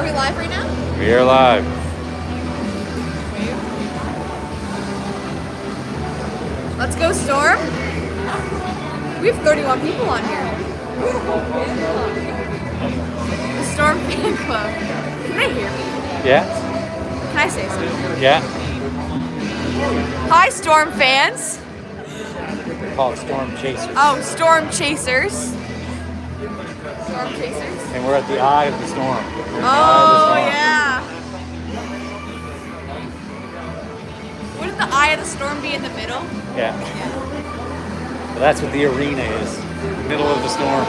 we live right now? We are live. Let's go, Storm. We have 31 people on here. The Storm Fan Club. Can they hear me? Yeah. Can I say something? Yeah. Hi, Storm fans. They're called Storm Chasers. Oh, Storm Chasers. Storm Chasers. And we're at the eye of the storm. Oh, yeah. Wouldn't the eye of the storm be in the middle? Yeah. Well, that's what the arena is. The middle of the storm.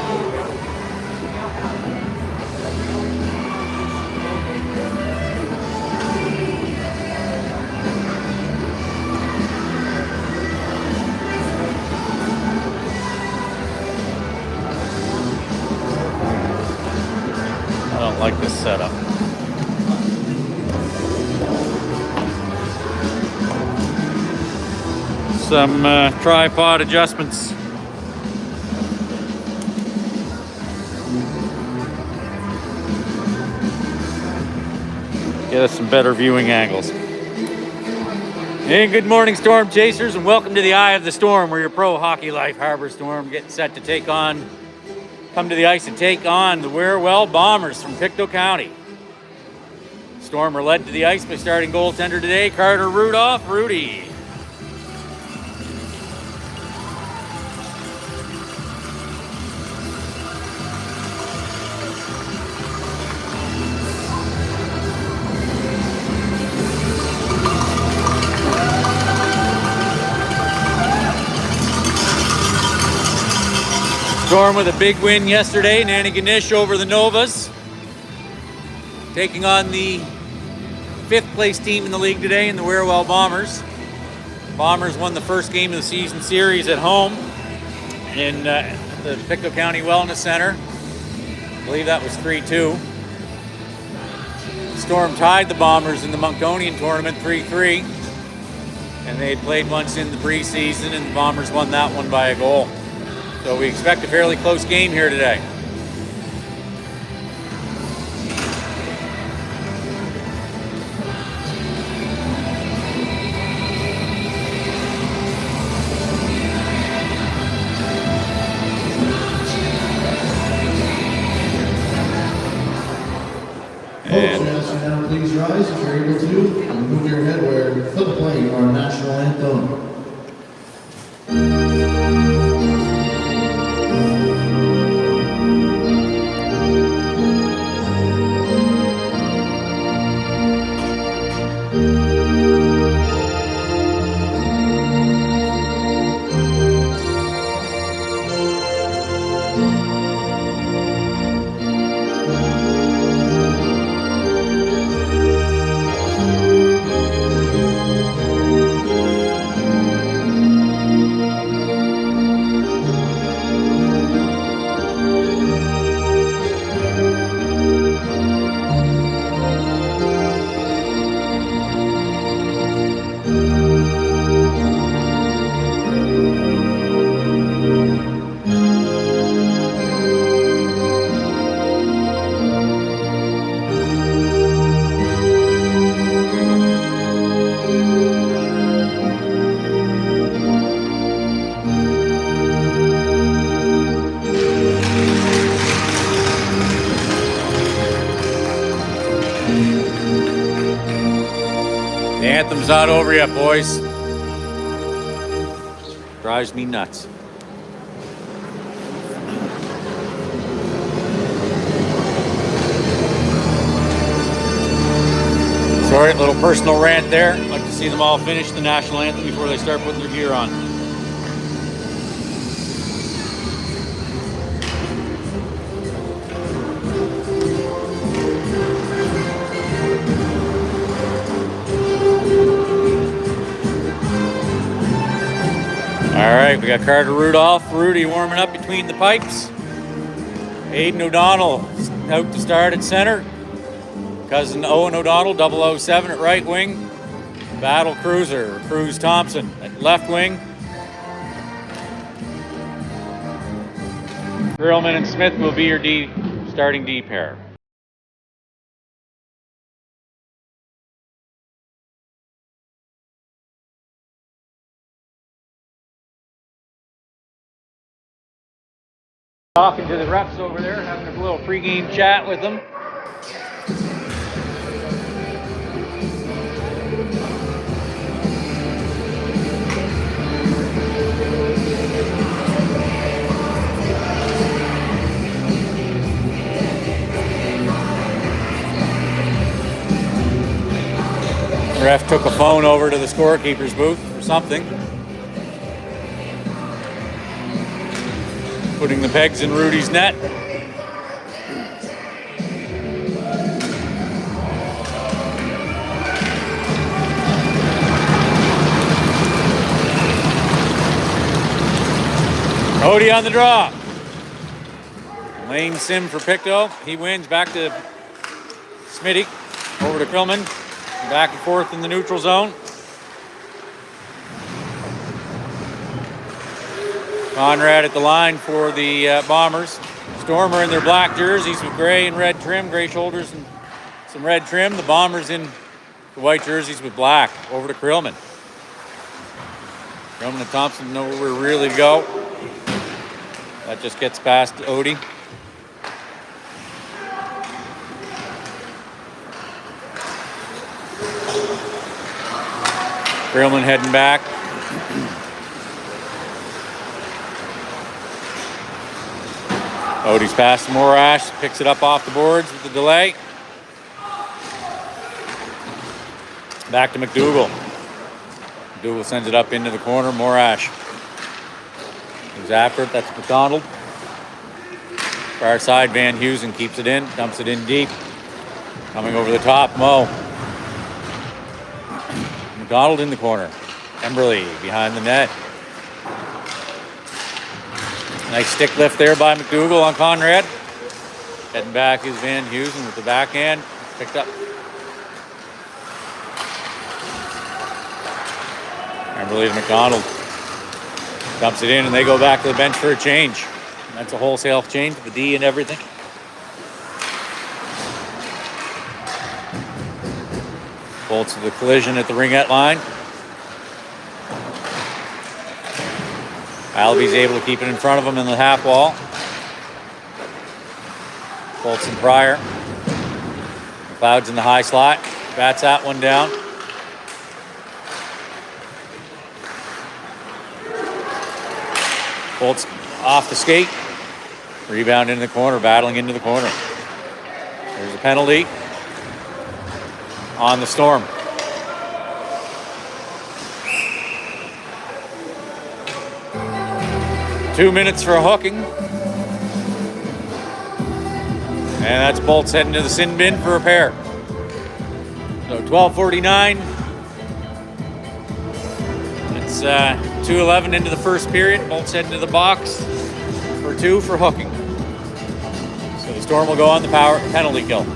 I don't like this setup. Some tripod adjustments. Get us some better viewing angles. And good morning, Storm Chasers, and welcome to the Eye of the Storm, where your pro hockey life Harbour Storm getting set to come to the ice and take on the WearWell Bombers from Pictou County. Storm are led to the ice by starting goaltender today, Carter Rudolph. Rudy. Storm with a big win yesterday, Nanniganish over the Novas. Taking on the 5th place team in the league today in the WearWell Bombers. Bombers won the first game of the season series at home in the Pictou County Wellness Center. I believe that was 3-2. Storm tied the Bombers in the Monctonian tournament 3-3. And they had played once in the preseason, and the Bombers won that one by a goal. So we expect a fairly close game here today. Folks, now please rise if you're able to, and move your head where for the playing our national anthem. The anthem's not over yet, boys. Drives me nuts. Sorry, little personal rant there. I'd like to see them all finish the national anthem before they start putting their gear on. All right, we got Carter Rudolph, Rudy warming up between the pipes. Aidan O'Donnell out to start at center. Cousin Owen O'Donnell, 007 at right wing. Battle Cruiser, Cruz Thompson at left wing. Grillman and Smith will be your starting D pair. Talking to the refs over there, having a little pregame chat with them. The ref took a phone over to the scorekeeper's booth or something. Putting the pegs in Rudy's net. Odie on the draw. Lane Sim for Pictou. He wins back to Smitty. Over to Krillman. Back and forth in the neutral zone. Conrad at the line for the Bombers. Stormer in their black jerseys with gray and red trim, gray shoulders and some red trim. The Bombers in the white jerseys with black. Over to Krillman. Krillman and Thompson know where we're really to go. That just gets past Odie. Krillman heading back. Odie's pass to Morash, picks it up off the boards with the delay. Back to McDougall. McDougall sends it up into the corner. Morash goes after it. That's McDonald. Far side, Van Heusen keeps it in, dumps it in deep. Coming over the top, Mo. McDonald in the corner. Emberley behind the net. Nice stick lift there by McDougall on Conrad. Heading back is Van Heusen with the backhand. Picked up. Emberley to McDonald. Dumps it in and they go back to the bench for a change. That's a wholesale change with the D and everything. Bolts of the collision at the ringette line. Alby's able to keep it in front of him in the half wall. Bolts and Pryor. McLeod's in the high slot. Bats that one down. Bolts off the skate. Rebound into the corner, battling into the corner. There's a penalty on the Storm. Two minutes for a hooking. And that's Bolts heading to the sin bin for repair. So 12:49. It's 2:11 into the first period. Bolts heading to the box for two for hooking. So the Storm will go on the power penalty kill.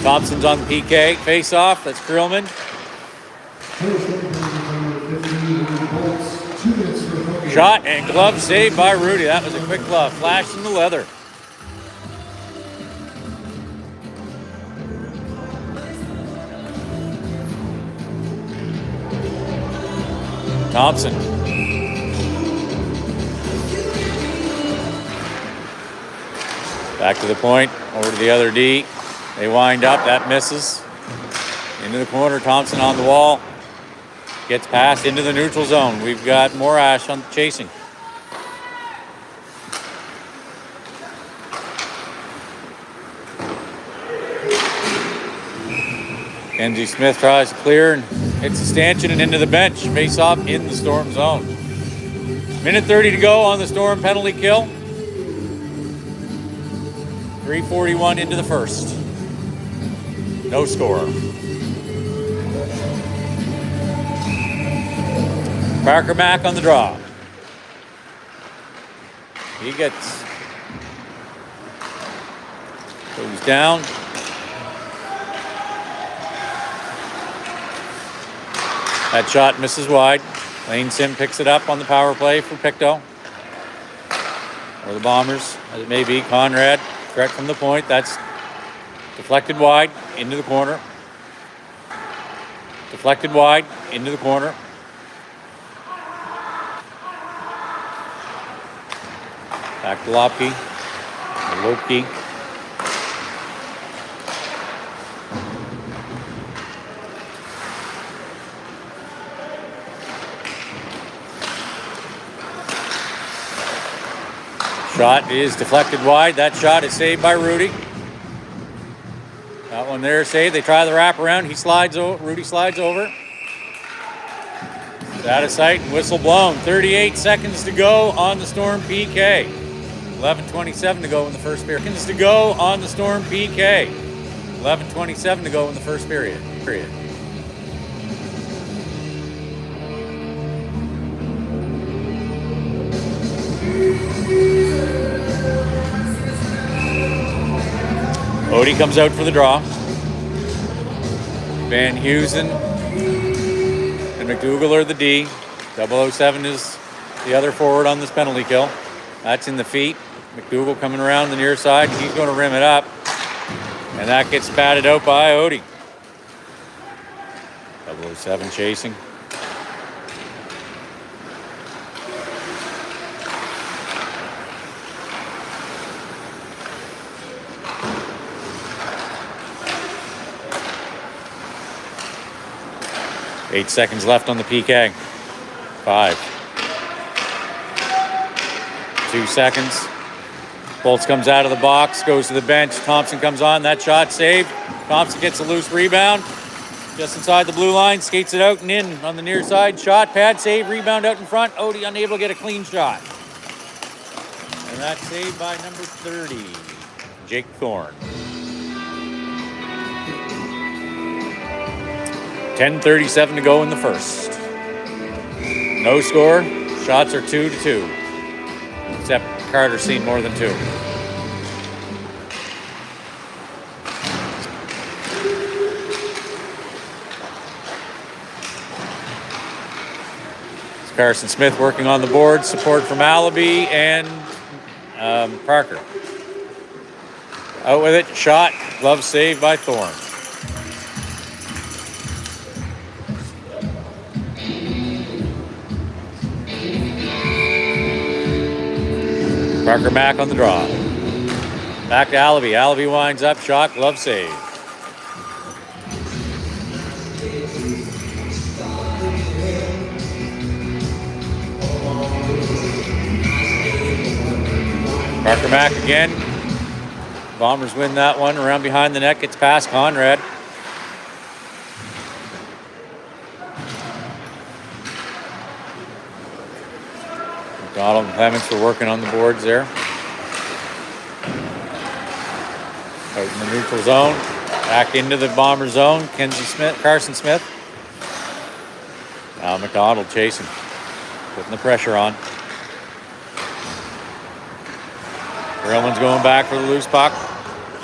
Thompson's on the PK. Face off. That's Krillman. Shot and glove saved by Rudy. That was a quick glove. Flash in the leather. Thompson. Back to the point. Over to the other D. They wind up. That misses. Into the corner. Thompson on the wall. Gets passed into the neutral zone. We've got Morash on chasing. Kenzie Smith tries to clear and hits the stanchion and into the bench. Face off in the Storm zone. Minute 30 to go on the Storm penalty kill. 3:41 into the first. No score. Parker Mack on the draw. He goes down. That shot misses wide. Lane Sim picks it up on the power play for Pictou. Or the Bombers, as it may be. Conrad, correct from the point. That's deflected wide into the corner. Deflected wide into the corner. Back to Lopke. Lopke. Shot is deflected wide. That shot is saved by Rudy. That one there saved. They try the wraparound. He slides over. Rudy slides over. It's out of sight and whistle blown. 38 seconds to go on the Storm PK. 11:27 to go in the first period. Seconds to go on the Storm PK. 11:27 to go in the first period. Odie comes out for the draw. Van Heusen and McDougall are the D. 007 is the other forward on this penalty kill. That's in the feet. McDougall coming around the near side. He's going to rim it up. And that gets batted out by Odie. 007 chasing. Eight seconds left on the PK. 5. 2 seconds. Bolts comes out of the box, goes to the bench. Thompson comes on. That shot saved. Thompson gets a loose rebound. Just inside the blue line. Skates it out and in on the near side. Shot, pad, save, rebound out in front. Odie unable to get a clean shot. And that's saved by number 30, Jake Thorne. 10:37 to go in the first. No score. Shots are 2-2. Except Carter's seen more than 2. It's Carson Smith working on the board. Support from Allaby and Parker. Out with it. Shot. Glove saved by Thorne. Parker Mack on the draw. Back to Allaby. Allaby winds up. Shot. Glove save. Parker Mack again. Bombers win that one. Around behind the net. Gets past Conrad. Donald and Clements were working on the boards there. Out in the neutral zone. Back into the Bomber zone. Carson Smith. Now McDonald chasing. Putting the pressure on. Perelman's going back for the loose puck.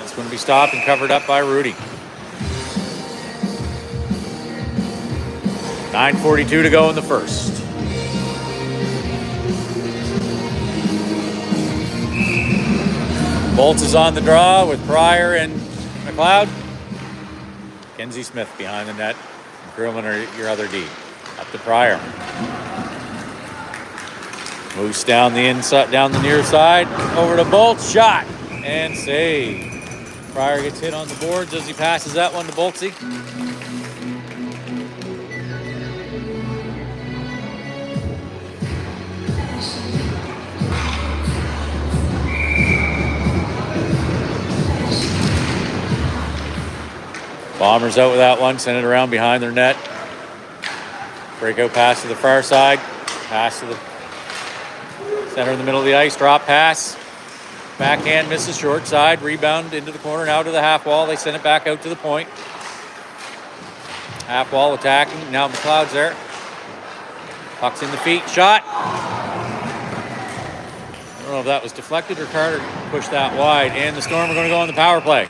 It's going to be stopped and covered up by Rudy. 9:42 to go in the first. Bolts is on the draw with Pryor and McLeod. Kenzie Smith behind the net. Perelman are your other D. Up to Pryor. Moose down the inside, down the near side, over to Bolts, shot and save. Pryor gets hit on the boards as he passes that one to Boltsy. Bombers out with that one, send it around behind their net. Breakout pass to the far side, pass to the center in the middle of the ice, drop pass. Backhand misses short side, rebound into the corner, now to the half wall. They send it back out to the point. Half wall attacking, now McLeod's there. Puck's in the feet, shot. I don't know if that was deflected or Carter pushed that wide. And the Storm are going to go on the power play.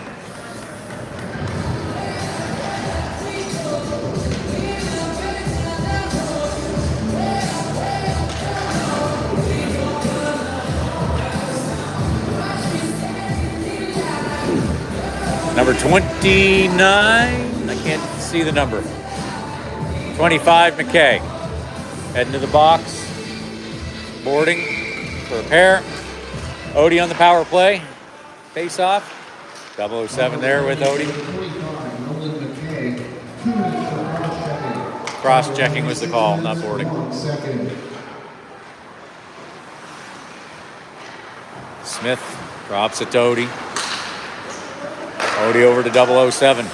Number 29, I can't see the number. 25, McKay. Heading to the box. Boarding for a pair. Odie on the power play. Face off. 007 there with Odie. Cross-checking was the call, not boarding. Smith drops it to Odie. Odie over to 007.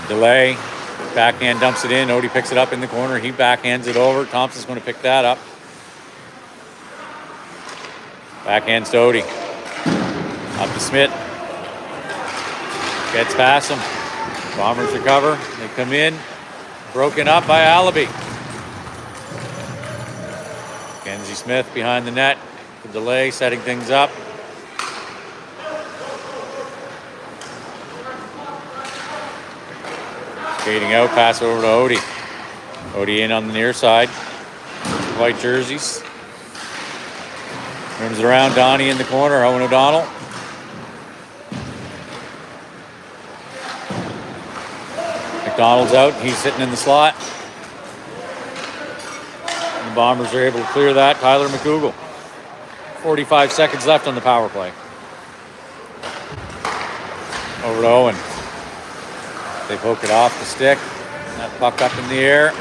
The delay. Backhand dumps it in. Odie picks it up in the corner. He backhands it over. Thompson's going to pick that up. Backhands to Odie. Up to Smith. Gets past him. Bombers recover. They come in. Broken up by Allaby. Kenzie Smith behind the net. The delay, setting things up. Skating out, pass over to Odie. Odie in on the near side. White jerseys. Turns it around, Donnie in the corner, Owen O'Donnell. McDonald's out, he's sitting in the slot. And the Bombers are able to clear that. Tyler McDougall. 45 seconds left on the power play. Over to Owen. They poke it off the stick. That puck up in the air.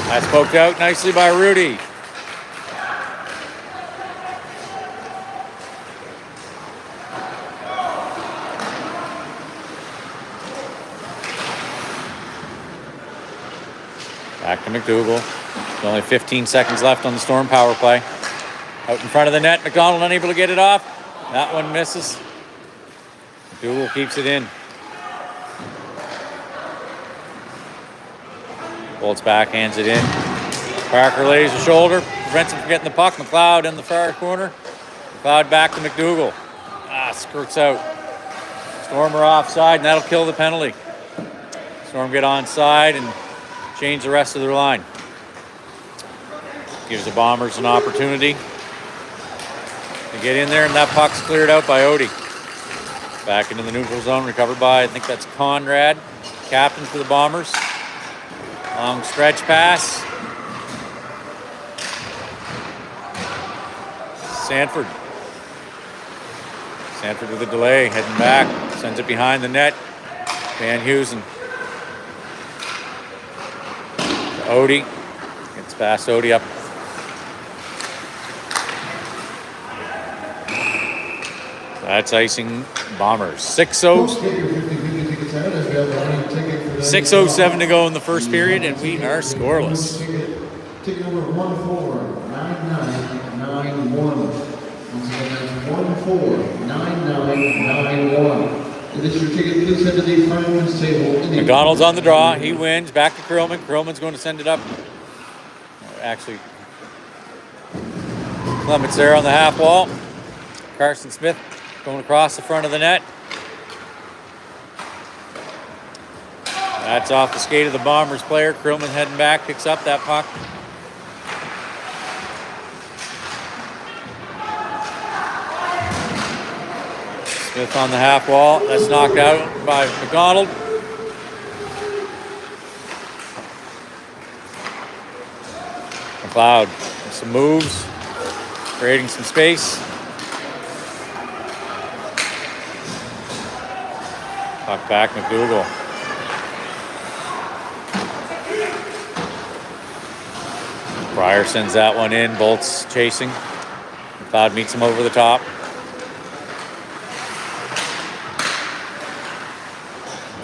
That's poked out nicely by Rudy. Back to McDougall. There's only 15 seconds left on the Storm power play. Out in front of the net, McDonald unable to get it off. That one misses. McDougall keeps it in. Bolts back, hands it in. Parker lays the shoulder, prevents him from getting the puck. McLeod in the far corner. McLeod back to McDougall. Skirts out. Storm are offside, and that'll kill the penalty. Storm get onside and change the rest of their line. Gives the Bombers an opportunity to get in there, and that puck's cleared out by Odie. Back into the neutral zone, recovered by, I think that's Conrad, captain for the Bombers. Long stretch pass. Sanford. Sanford with a delay, heading back, sends it behind the net. Van Heusen. Odie. Gets past Odie up. That's icing Bombers. 6:07 to go in the first period, and we are scoreless. Ticket number 149991. Once again, that's 149991. If this is your ticket, please head to the finalist table. McDonald's on the draw. He wins. Back to Krillman. Krillman's going to send it up. Actually, Clement's there on the half wall. Carson Smith going across the front of the net. That's off the skate of the Bombers player. Krillman heading back, picks up that puck. Smith on the half wall. That's knocked out by McDonald. McLeod with some moves, creating some space. Puck back, McDougall. Pryor sends that one in. Bolts chasing. McLeod meets him over the top.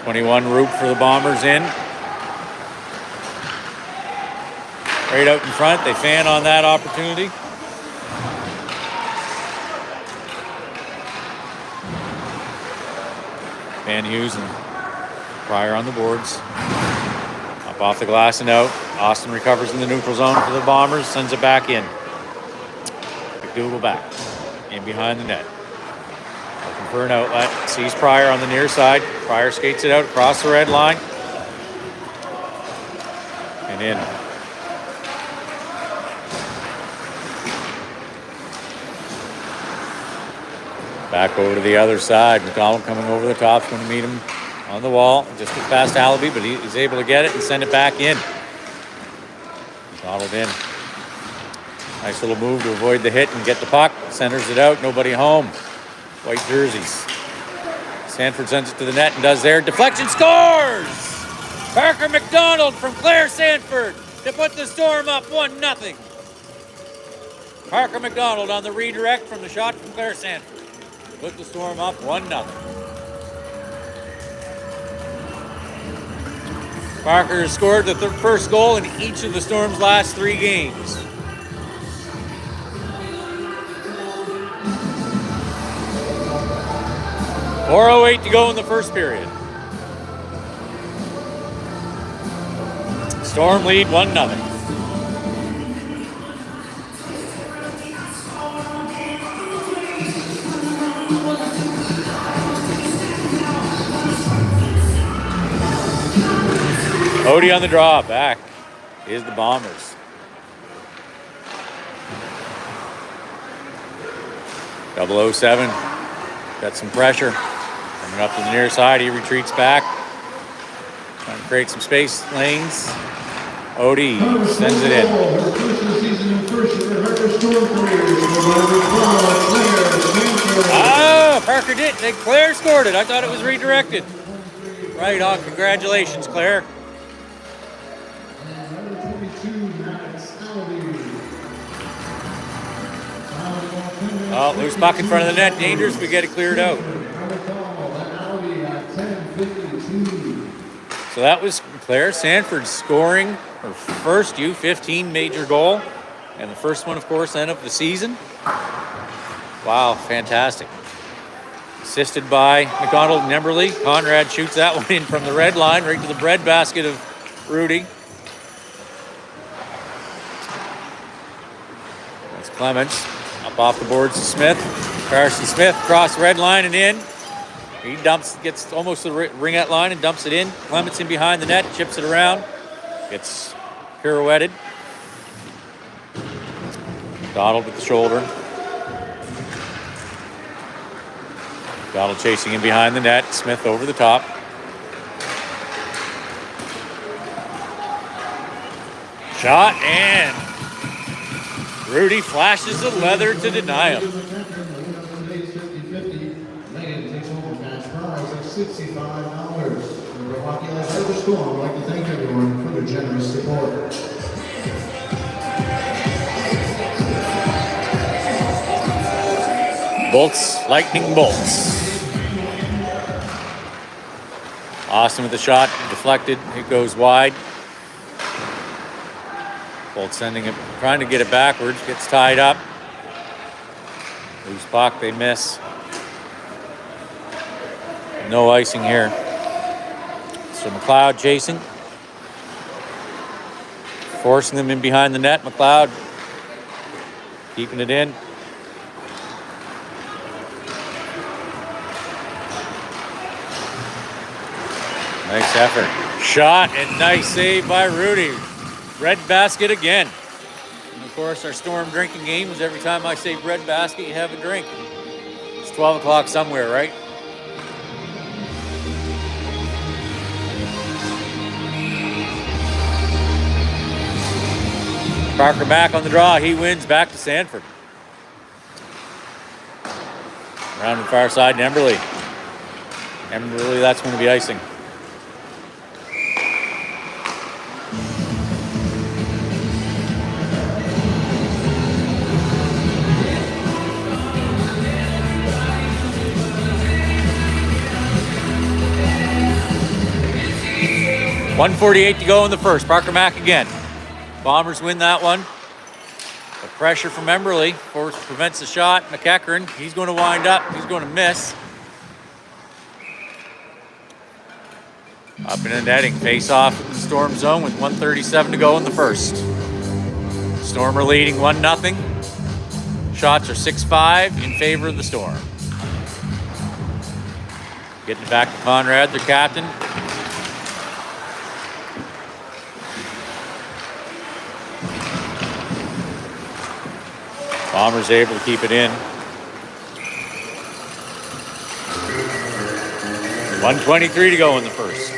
.21 Roop for the Bombers in. Right out in front. They fan on that opportunity. Van Heusen. Pryor on the boards. Up off the glass and out. Austin recovers in the neutral zone for the Bombers. Sends it back in. McDougall back. In behind the net. Looking for an outlet. Sees Pryor on the near side. Pryor skates it out across the red line. And in. Back over to the other side. McDonald coming over the top. Is going to meet him on the wall. Just gets past Allaby, but he's able to get it and send it back in. Followed in. Nice little move to avoid the hit and get the puck. Centers it out, nobody home. White jerseys. Sanford sends it to the net and does their deflection, scores! Parker McDonald from Claire Sanford to put the Storm up 1-0. Parker McDonald on the redirect from the shot from Claire Sanford. Put the Storm up 1-0. Parker has scored the first goal in each of the Storm's last 3 games. .408 to go in the first period. Storm lead 1-0. Odie on the draw. Back is the Bombers. .007. Got some pressure. Coming up to the near side. He retreats back. Trying to create some space lanes. Odie sends it in. Parker did. Claire scored it. I thought it was redirected. Right on. Congratulations, Claire. Oh, loose puck in front of the net. Dangerous. We get it cleared out. So that was Claire Sanford scoring her first U15 major goal. And the first one, of course, then of the season. Wow, fantastic. Assisted by McDonald and Emberley. Conrad shoots that one in from the red line right to the breadbasket of Rudy. That's Clements. Up off the boards to Smith. Carson Smith across the red line and in. He gets almost to the ringette line and dumps it in. Clements in behind the net, chips it around. Gets pirouetted. Donald with the shoulder. Donald chasing in behind the net. Smith over the top. Shot and Rudy flashes the leather to deny him. $65. The Hockey Harbour Storm would like to thank everyone for their generous support. Bolts, lightning bolts. Austin with the shot, deflected, it goes wide. Bolt sending it, trying to get it backwards, gets tied up. Loose puck, they miss. No icing here. So McLeod chasing. Forcing them in behind the net. McLeod keeping it in. Nice effort. Shot and nice save by Rudy. Red basket again. And of course, our Storm drinking game is every time I say red basket, you have a drink. It's 12 o'clock somewhere, right? Parker back on the draw. He wins back to Sanford. Around the far side, Emberley. Emberley, that's going to be icing. .148 to go in the first. Parker Mack again. Bombers win that one. The pressure from Emberley prevents the shot. McEachern, he's going to wind up. He's going to miss. Up in the netting. Face off in the Storm zone with 1:37 to go in the first. Storm are leading 1-0. Shots are 6-5 in favor of the Storm. Getting it back to Conrad, their captain. Bombers able to keep it in. 1:23 to go in the first.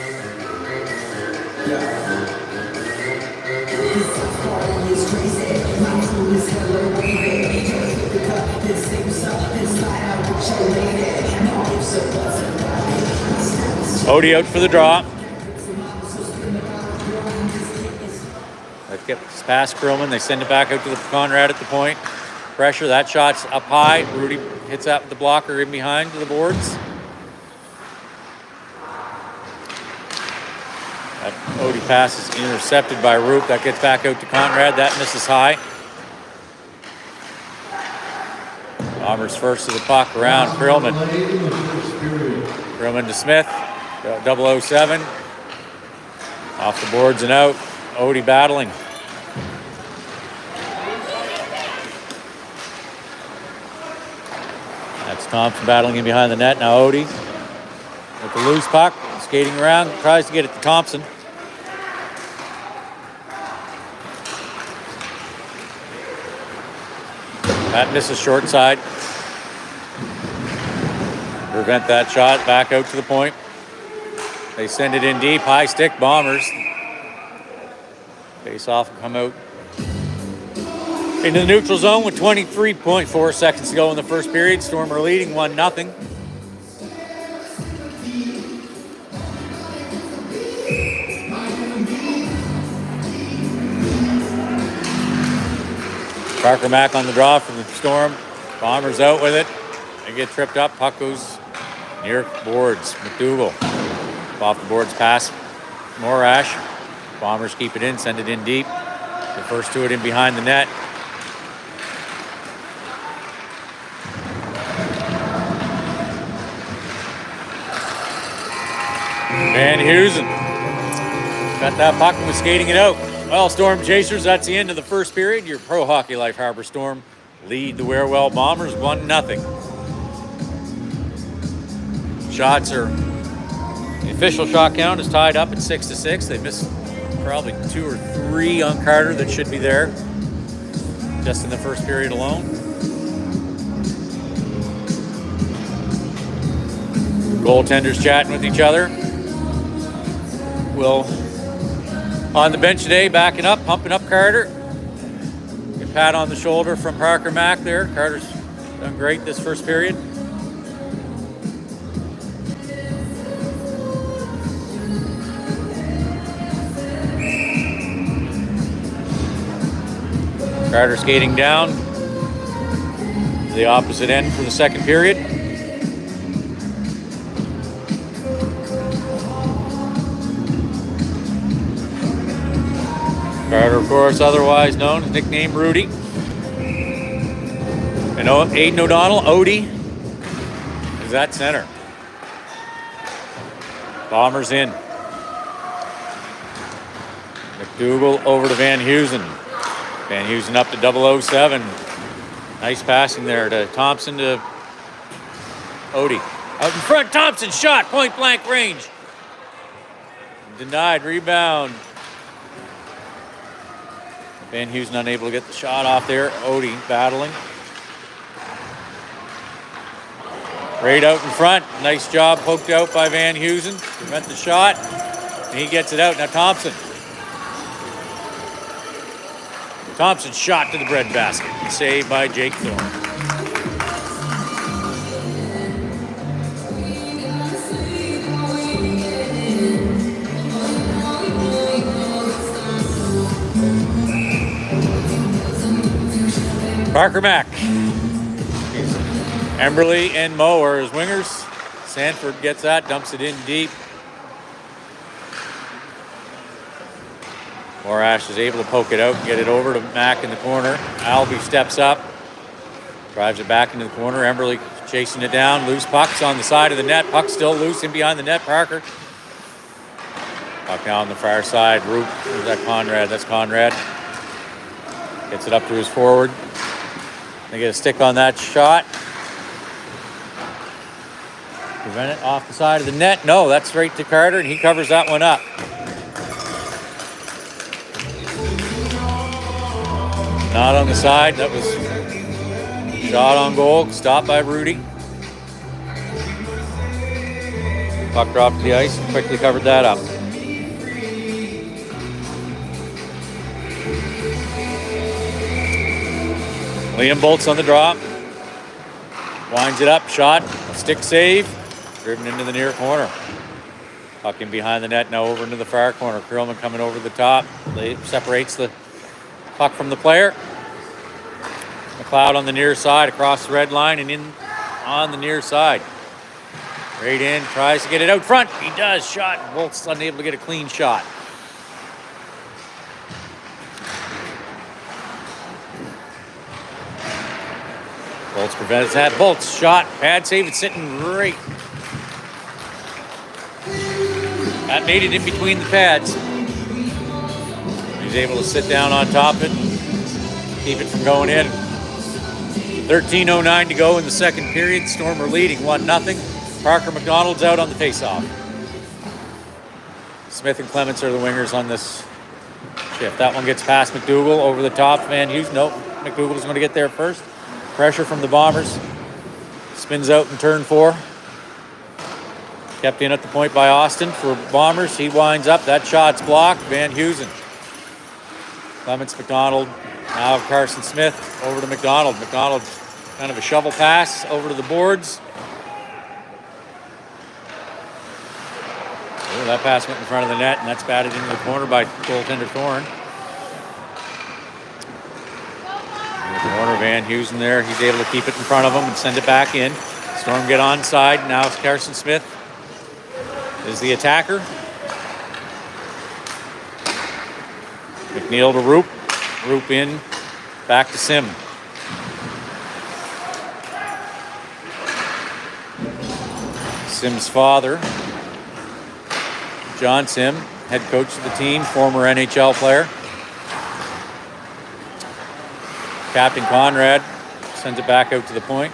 Odie out for the draw. That gets past Krillman. They send it back out to the Conrad at the point. Pressure. That shot's up high. Rudy hits that with the blocker in behind to the boards. That Odie pass is intercepted by Roop. That gets back out to Conrad. That misses high. Bombers first to the puck around Krillman. Krillman to Smith. 007. Off the boards and out. Odie battling. That's Thompson battling in behind the net. Now Odie with the loose puck. Skating around. Tries to get it to Thompson. That misses short side. Prevent that shot. Back out to the point. They send it in deep. High stick. Bombers. Face off and come out into the neutral zone with 23.4 seconds to go in the first period. Storm are leading 1-0. Parker Mack on the draw from the Storm. Bombers out with it. They get tripped up. Puck goes near boards. McDougall. Off the boards pass. Morash. Bombers keep it in, send it in deep. The first to it in behind the net. Van Heusen got that puck and was skating it out. Well, Storm Chasers, that's the end of the first period. Your Pro Hockey Life Harbour Storm lead the WearWell Bombers 1-0. Shots are, the official shot count is tied up at 6-6. They missed probably 2 or 3 on Carter that should be there just in the first period alone. Goaltenders chatting with each other. Will on the bench today, backing up, pumping up Carter. A pat on the shoulder from Parker Mack there. Carter's done great this first period. Carter skating down to the opposite end for the second period. Carter, of course, otherwise known as nickname Rudy. And Aiden O'Donnell, Odie, is at center. Bombers in. McDougall over to Van Heusen. Van Heusen up to 007. Nice passing there to Thompson to Odie. Out in front, Thompson shot, point blank range. Denied, rebound. Van Heusen unable to get the shot off there. Odie battling. Right out in front. Nice job poked out by Van Heusen. Prevent the shot. And he gets it out. Now Thompson. Thompson shot to the breadbasket. Saved by Jake Thorne. Parker Mack. Emberley and Moe are his wingers. Sanford gets that, dumps it in deep. Morash is able to poke it out and get it over to Mack in the corner. Albee steps up, drives it back into the corner. Emberley chasing it down. Loose puck's on the side of the net. Puck still loose in behind the net. Parker. Puck now on the far side. Roop. Who's that? Conrad. That's Conrad. Gets it up to his forward. They get a stick on that shot. Prevent it off the side of the net. No, that's straight to Carter, and he covers that one up. Not on the side. That was shot on goal. Stopped by Rudy. Puck dropped to the ice and quickly covered that up. Liam Bolt's on the drop. Winds it up. Shot. Stick save. Driven into the near corner. Puck in behind the net, now over into the far corner. Krillman coming over the top. Separates the puck from the player. McLeod on the near side, across the red line and in on the near side. Right in, tries to get it out front. He does, shot. Bolt's unable to get a clean shot. Bolt's prevents that. Bolt's shot, pad save, it's sitting right. That made it in between the pads. He's able to sit down on top of it and keep it from going in. 13:09 to go in the second period. Storm are leading 1-0. Parker McDonald's out on the faceoff. Smith and Clements are the wingers on this shift. That one gets past McDougall over the top. Van Hughes, nope. McDougall's going to get there first. Pressure from the Bombers. Spins out in turn 4. Kept in at the point by Austin for Bombers. He winds up. That shot's blocked. Van Heusen. Clements, McDonald. Now Carson Smith over to McDonald. McDonald, kind of a shovel pass over to the boards. Oh, that pass went in front of the net, and that's batted into the corner by goaltender Thorne. In the corner, Van Heusen there. He's able to keep it in front of him and send it back in. Storm get onside. Now it's Carson Smith is the attacker. McNeil to Roop. Roop in. Back to Sim. Sim's father, John Sim, head coach of the team, former NHL player. Captain Conrad sends it back out to the point.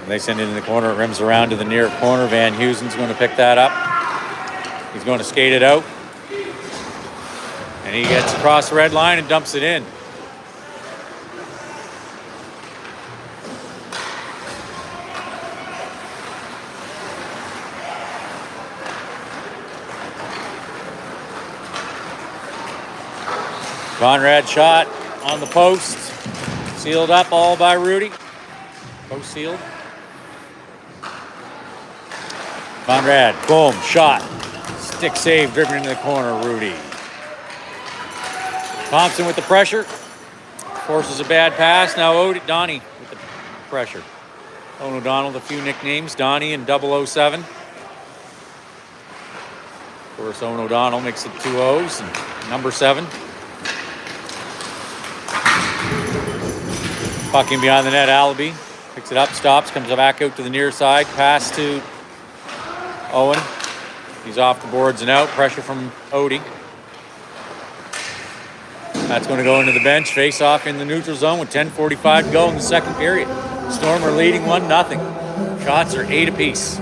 They send it in the corner. It rims around to the near corner. Van Heusen's going to pick that up. He's going to skate it out. And he gets across the red line and dumps it in. Conrad shot on the post. Sealed up all by Rudy. Post sealed. Conrad, boom, shot. Stick save, driven into the corner, Rudy. Thompson with the pressure. Forces a bad pass. Now Donnie with the pressure. Owen O'Donnell with a few nicknames. Donnie and 007. Of course, Owen O'Donnell makes it 2 O's and number 7. Puck in behind the net, Allaby. Picks it up, stops, comes back out to the near side. Pass to Owen. He's off the boards and out. Pressure from Odie. That's going to go into the bench. Face off in the neutral zone with 10:45 to go in the second period. Storm are leading 1-0. Shots are 8 apiece.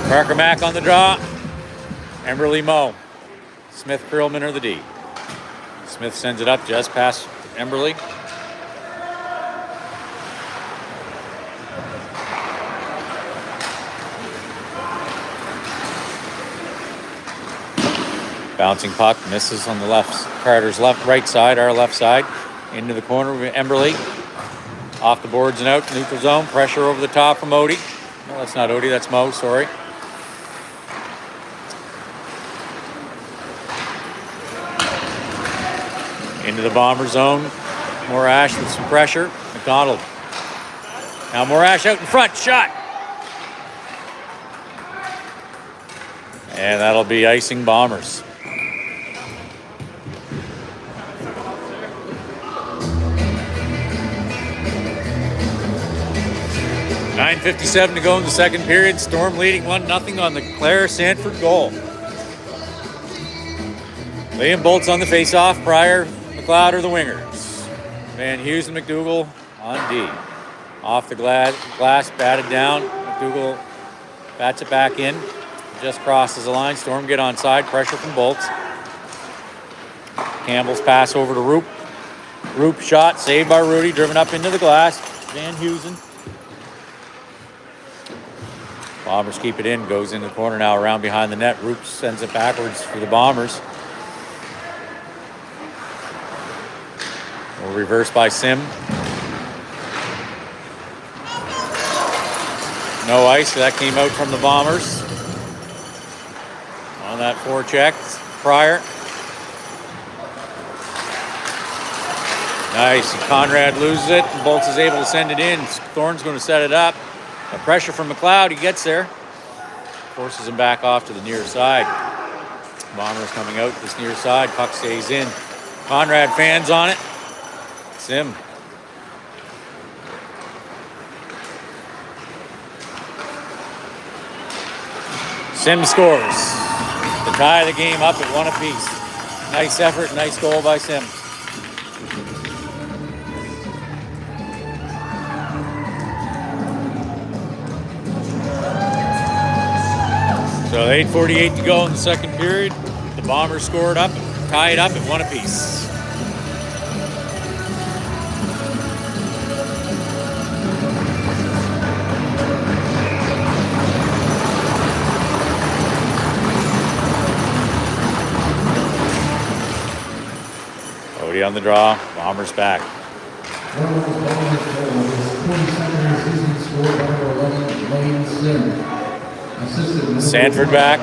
Parker Mack on the draw. Emberly Moe. Smith, Perlman are the D. Smith sends it up just past Emberly. Bouncing puck, misses on the left, Carter's right side, our left side. Into the corner with Emberly. Off the boards and out, neutral zone. Pressure over the top from Odie. No, that's not Odie, that's Moe, sorry. Into the Bomber zone. Morash with some pressure. McDonald. Now Morash out in front. Shot. And that'll be icing Bombers. .57 to go in the second period. Storm leading 1-0 on the Claire Sanford goal. Liam Bolt's on the face-off. Pryor, McLeod are the wingers. Van Hughes and McDougall on D. Off the glass, batted down. McDougall bats it back in. Just crosses the line. Storm get onside. Pressure from Bolts. Campbell's pass over to Roop. Roop shot, saved by Rudy, driven up into the glass. Van Heusen. Bombers keep it in, goes in the corner now around behind the net. Roop sends it backwards for the Bombers. Reverse by Sim. No ice, so that came out from the Bombers. On that forecheck prior. Nice, Conrad loses it, and Bolts is able to send it in. Thorne's going to set it up. The pressure from McLeod, he gets there. Forces him back off to the near side. Bombers coming out this near side, puck stays in. Conrad fans on it. Sim. Sim scores to tie the game up at 1 apiece. Nice effort, nice goal by Sim. So 8:48 to go in the second period. The Bombers scored up, tied up at 1 apiece. Odie on the draw, Bombers back. Sanford back.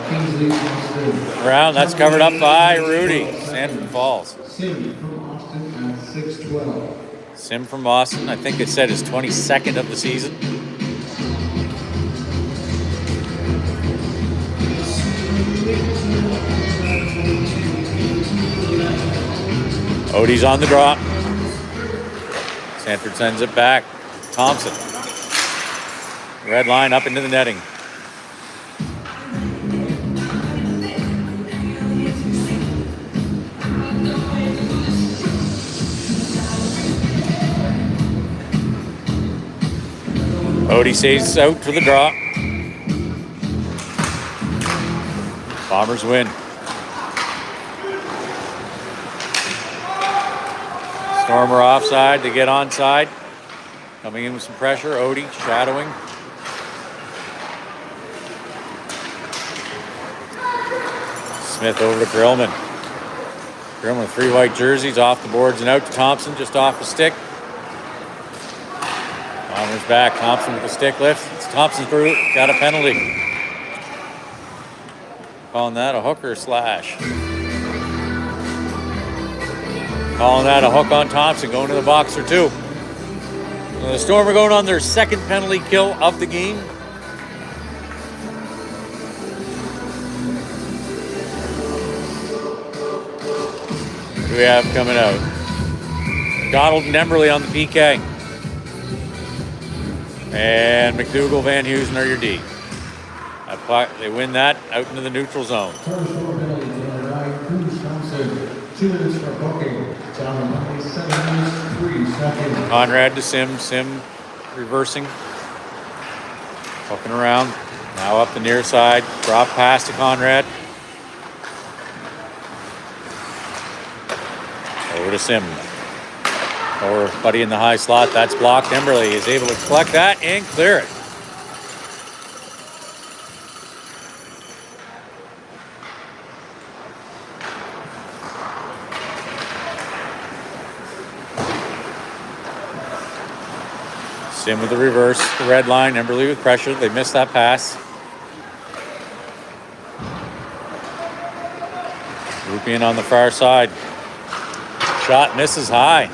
Around, that's covered up by Rudy. Sanford falls. Sim from Austin at 6'12". Sim from Boston, I think it said his 22nd of the season. Odie's on the draw. Sanford sends it back. Thompson. Red line up into the netting. Odie stays out for the draw. Bombers win. Stormer offside to get onside. Coming in with some pressure. Odie shadowing. Smith over to Grillman. Grillman with 3 white jerseys off the boards and out to Thompson, just off the stick. Bombers back. Thompson with the stick lift. It's Thompson's group. Got a penalty. Calling that a hook or a slash. Calling that a hook on Thompson, going to the box for 2. The Storm are going on their second penalty kill of the game. Who do we have coming out? Donald and Emberley on the PK. And McDougall, Van Heusen are your D. They win that out into the neutral zone. 2 minutes for booking. Down 7 minutes, 3 seconds. Conrad to Sim. Sim reversing. Poking around. Now up the near side. Drop pass to Conrad. Over to Sim. Or Buddy in the high slot. That's blocked. Emberley is able to collect that and clear it. Sim with the reverse, the red line. Emberley with pressure. They missed that pass. Looping on the far side. Shot misses high.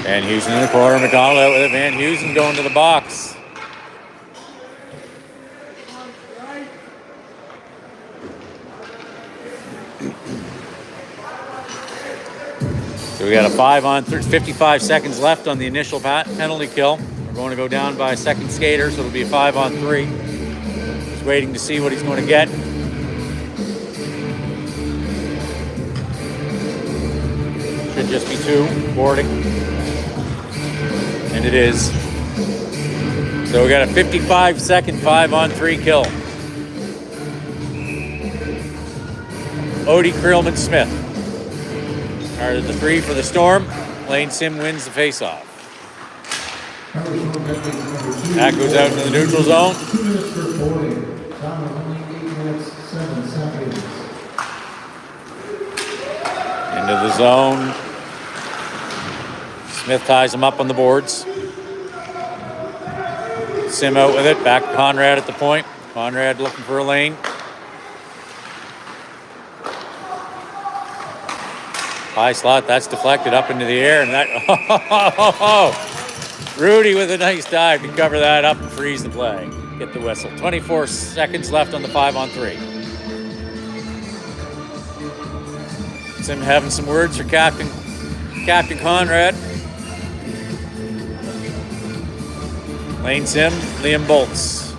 Van Heusen in the corner. McDonald out with it. Van Heusen going to the box. So we got a 55 seconds left on the initial penalty kill. We're going to go down by a second skater, so it'll be a 5-on-3. Just waiting to see what he's going to get. Should just be 2 boarding. And it is. So we got a 55-second 5-on-3 kill. Odie, Krillman, Smith are the 3 for the Storm. Lane Sim wins the faceoff. That goes out to the neutral zone. 2 minutes for boarding. Into the zone. Smith ties him up on the boards. Sim out with it. Back to Conrad at the point. Conrad looking for a lane. High slot, that's deflected up into the air, and that, Rudy with a nice dive to cover that up and freeze the play. Get the whistle. 24 seconds left on the 5-on-3. Sim having some words for Captain Conrad. Lane Sim, Liam Bolts.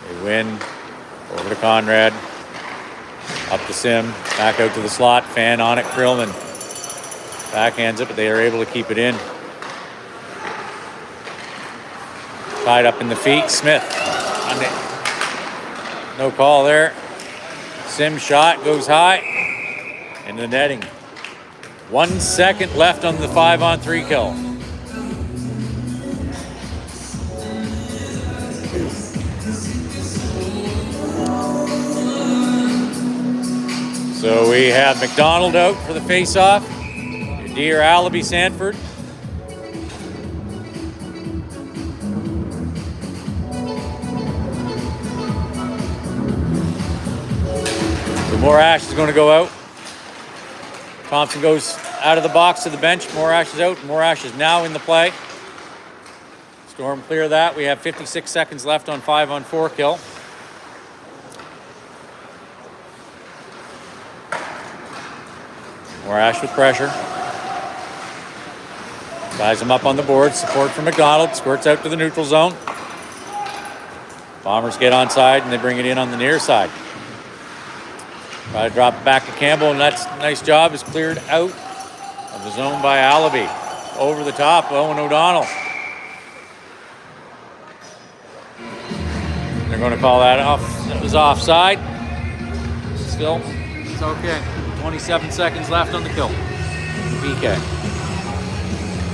They win. Over to Conrad. Up to Sim, back out to the slot, fan on it, Krillman. Backhands it, but they are able to keep it in. Tied up in the feet, Smith. No call there. Sim shot, goes high, into the netting. 1 second left on the 5-on-3 kill. So we have McDonald out for the face-off. Deer, Allaby, Sanford. So Morash is going to go out. Thompson goes out of the box to the bench. Morash is out. Morash is now in the play. Storm clear that. We have 56 seconds left on 5-on-4 kill. Morash with pressure. Ties him up on the board. Support from McDonald. Squirts out to the neutral zone. Bombers get onside and they bring it in on the near side. Try to drop it back to Campbell, and that's a nice job. Is cleared out of the zone by Allaby. Over the top, Owen O'Donnell. They're going to call that off. That was offside. Still, it's okay. 27 seconds left on the kill. PK.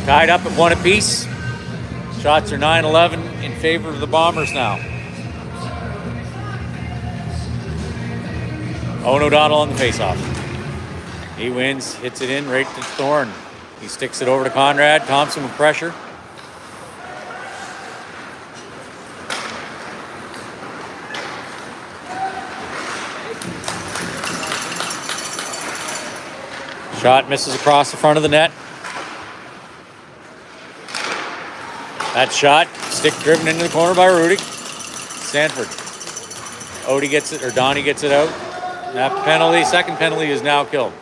Tied up at 1 apiece. Shots are 9-11 in favor of the Bombers now. Owen O'Donnell on the faceoff. He wins, hits it in right to Thorne. He sticks it over to Conrad. Thompson with pressure. Shot misses across the front of the net. That shot, stick driven into the corner by Rudy. Sanford. Odie gets it, or Donnie gets it out. That penalty, second penalty is now killed.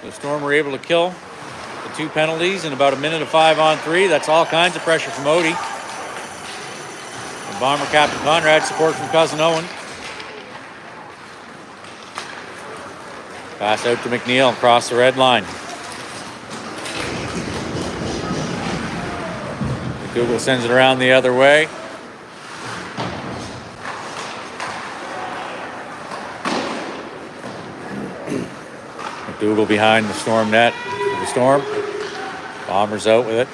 The Storm were able to kill the 2 penalties in about a minute of 5-on-3. That's all kinds of pressure from Odie. And Bomber Captain Conrad, support from Cousin Owen. Pass out to McNeil across the red line. Google sends it around the other way. McDougal behind the Storm net for the Storm. Bombers out with it.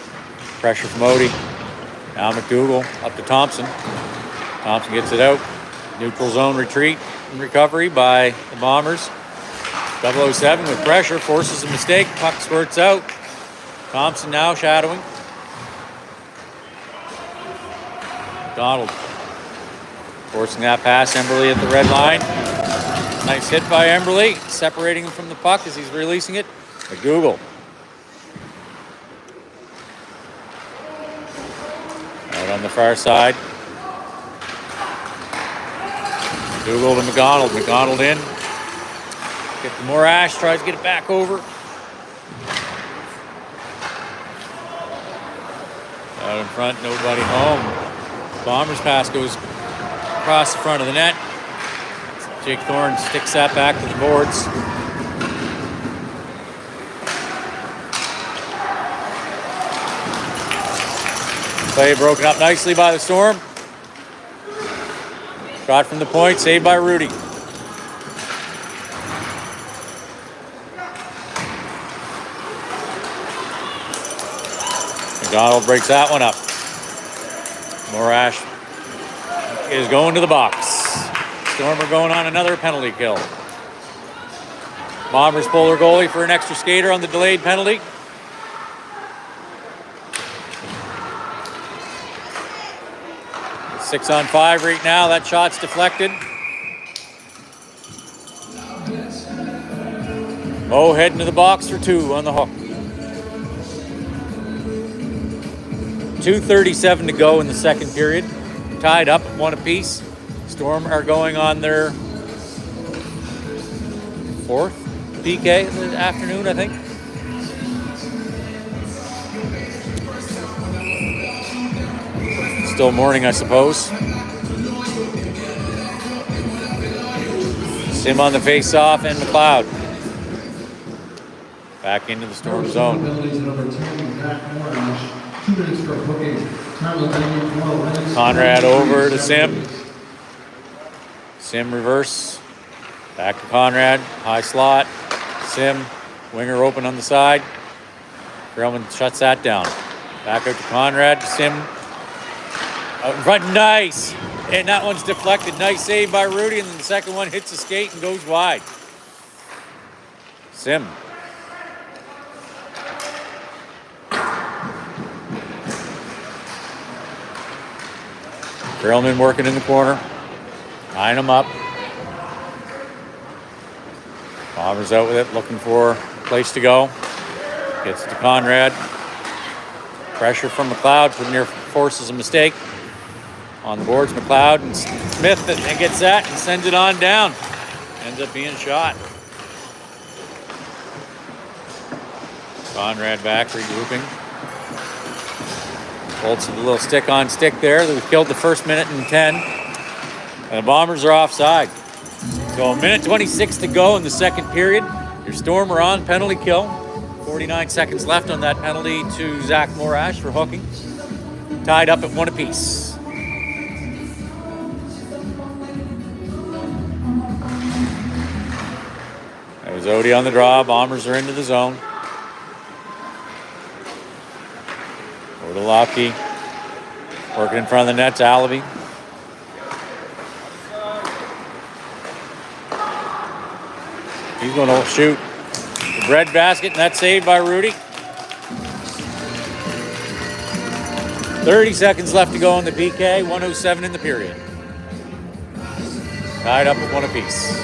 Pressure from Odie. Now McDougal up to Thompson. Thompson gets it out. Neutral zone retreat and recovery by the Bombers. 007 with pressure, forces a mistake. Puck squirts out. Thompson now shadowing. Donald forcing that pass. Emberley at the red line. Nice hit by Emberley, separating him from the puck as he's releasing it. McDougal. Out on the far side. McDougal to McDonald. McDonald in. Get the Morash, tries to get it back over. Out in front, nobody home. Bombers pass goes across the front of the net. Jake Thorne sticks that back to the boards. Play broken up nicely by the Storm. Shot from the point, saved by Rudy. McDonald breaks that one up. Morash is going to the box. Storm are going on another penalty kill. Bombers pull their goalie for an extra skater on the delayed penalty. Six on 5 right now. That shot's deflected. Oh, heading to the box for 2 on the hook. 2:37 to go in the second period. Tied up at 1 apiece. Storm are going on their 4th PK in the afternoon, I think. Still morning, I suppose. Sim on the face-off and McLeod. Back into the Storm zone. Conrad over to Sim. Sim reverse. Back to Conrad. High slot. Sim. Winger open on the side. Grellman shuts that down. Back out to Conrad. Sim. Out in front. Nice. And that one's deflected. Nice save by Rudy. And then the second one hits the skate and goes wide. Sim. Grellman working in the corner. Tying him up. Bombers out with it, looking for a place to go. Gets to Conrad. Pressure from McLeod. Near forces a mistake. On the boards, McLeod and Smith and gets that and sends it on down. Ends up being shot. Conrad back, regrouping. Bolts with a little stick-on-stick there. We've killed the first minute and 10. And the Bombers are offside. So a minute 26 to go in the second period. Your Storm are on penalty kill. 49 seconds left on that penalty to Zach Morash for hooking. Tied up at 1 apiece. That was Odie on the draw. Bombers are into the zone. Over to Lockie. Working in front of the net's Alibi. He's going to shoot the bread basket, and that's saved by Rudy. 30 seconds left to go on the PK. 1:07 in the period. Tied up at 1 apiece.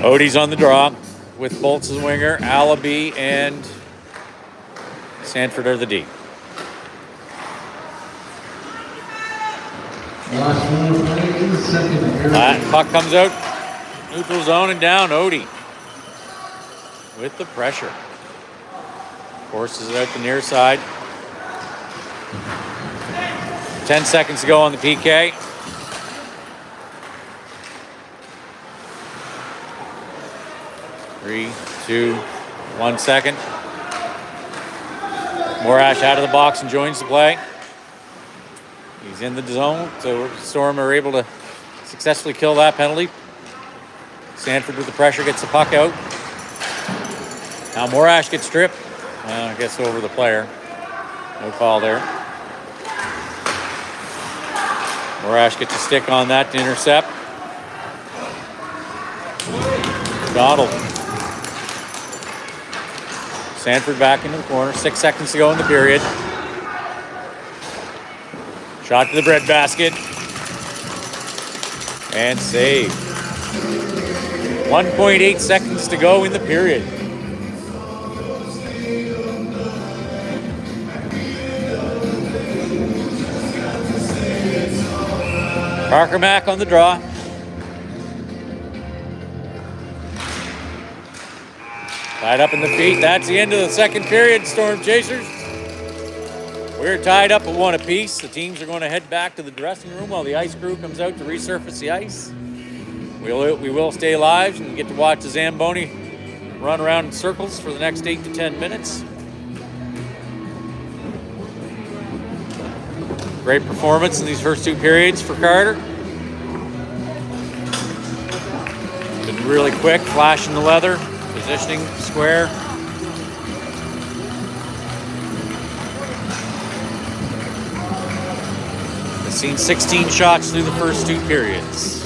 Odie's on the draw with Bolts as winger, Alibi and Sanford are the D. Puck comes out, neutral zone and down. Odie with the pressure. Forces it out the near side. 10 seconds to go on the PK. Three, 2, 1 second. Morash out of the box and joins the play. He's in the zone, so Storm are able to successfully kill that penalty. Sanford with the pressure gets the puck out. Now Morash gets stripped. I guess over the player. No call there. Morash gets a stick on that to intercept. Donald. Sanford back into the corner. 6 seconds to go in the period. Shot to the bread basket. And save. 1.8 seconds to go in the period. Parker Mack on the draw. Tied up in the feet. That's the end of the second period, Storm Chasers. We're tied up at 1 apiece. The teams are going to head back to the dressing room while the ice crew comes out to resurface the ice. We will stay live and get to watch the Zamboni run around in circles for the next 8 to 10 minutes. Great performance in these first 2 periods for Carter. Been really quick, flashing the leather. Positioning square. Seen 16 shots through the first 2 periods.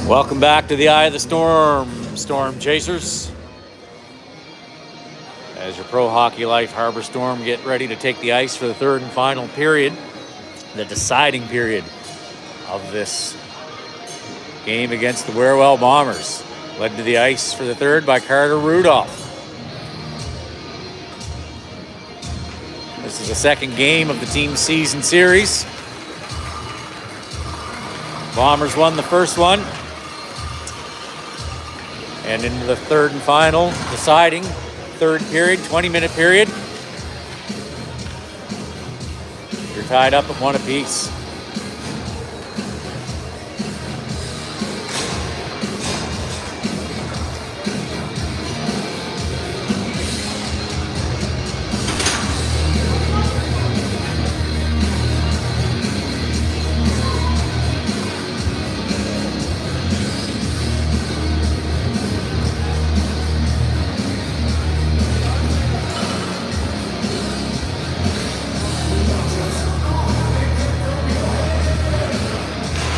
Welcome back to the eye of the storm, Storm Chasers. As your Pro Hockey Life Harbour Storm get ready to take the ice for the third and final period, the deciding period of this game against the WearWell Bombers. Led to the ice for the third by Carter Rudolph. This is the second game of the team's season series. Bombers won the first one. And into the third and final, deciding third period, 20-minute period. You're tied up at 1 apiece.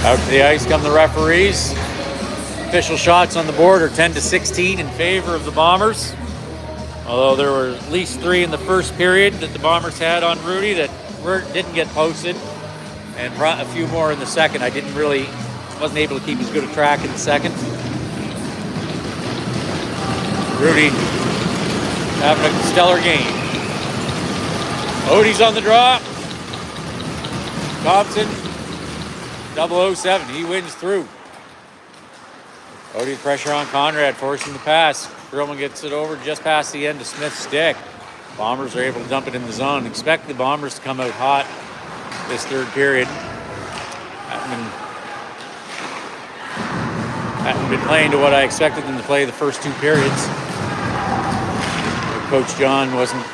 Out to the ice come the referees. Official shots on the board are 10-16 in favor of the Bombers. Although there were at least 3 in the first period that the Bombers had on Rudy that didn't get posted, and a few more in the second. I wasn't able to keep as good a track in the second. Rudy having a stellar game. Odie's on the draw. Thompson. 007, he wins through. Odie pressure on Conrad, forcing the pass. Grillman gets it over just past the end of Smith's stick. Bombers are able to dump it in the zone. Expect the Bombers to come out hot this third period. Haven't been playing to what I expected them to play the first 2 periods. Coach John wasn't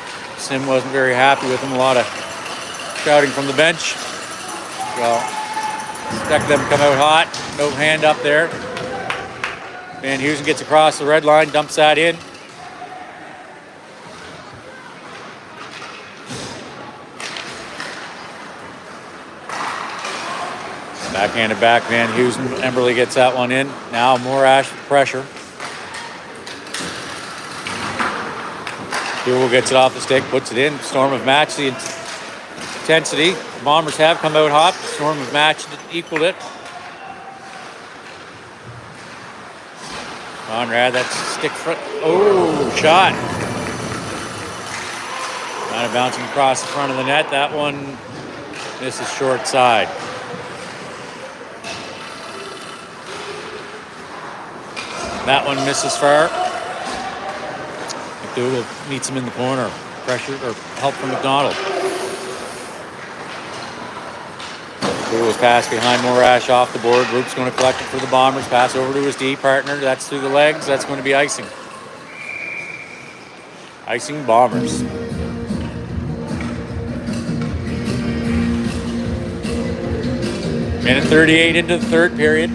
very happy with them. A lot of shouting from the bench. Well, expect them to come out hot. No hand up there. Van Heusen gets across the red line, dumps that in. Backhanded back, Van Heusen. Emberley gets that one in. Now Morash with pressure. Duel gets it off the stick, puts it in. Storm have matched the intensity. The Bombers have come out hot. Storm have matched it, equaled it. Conrad, that's stick front. Oh, shot. Kind of bouncing across the front of the net. That one misses short side. That one misses far. McDougall meets him in the corner. Pressure or help from McDonald. McDougall's pass behind Morash off the board. Roop's going to collect it for the Bombers. Pass over to his D partner. That's through the legs. That's going to be icing. Icing Bombers. Minute 38 into the third period.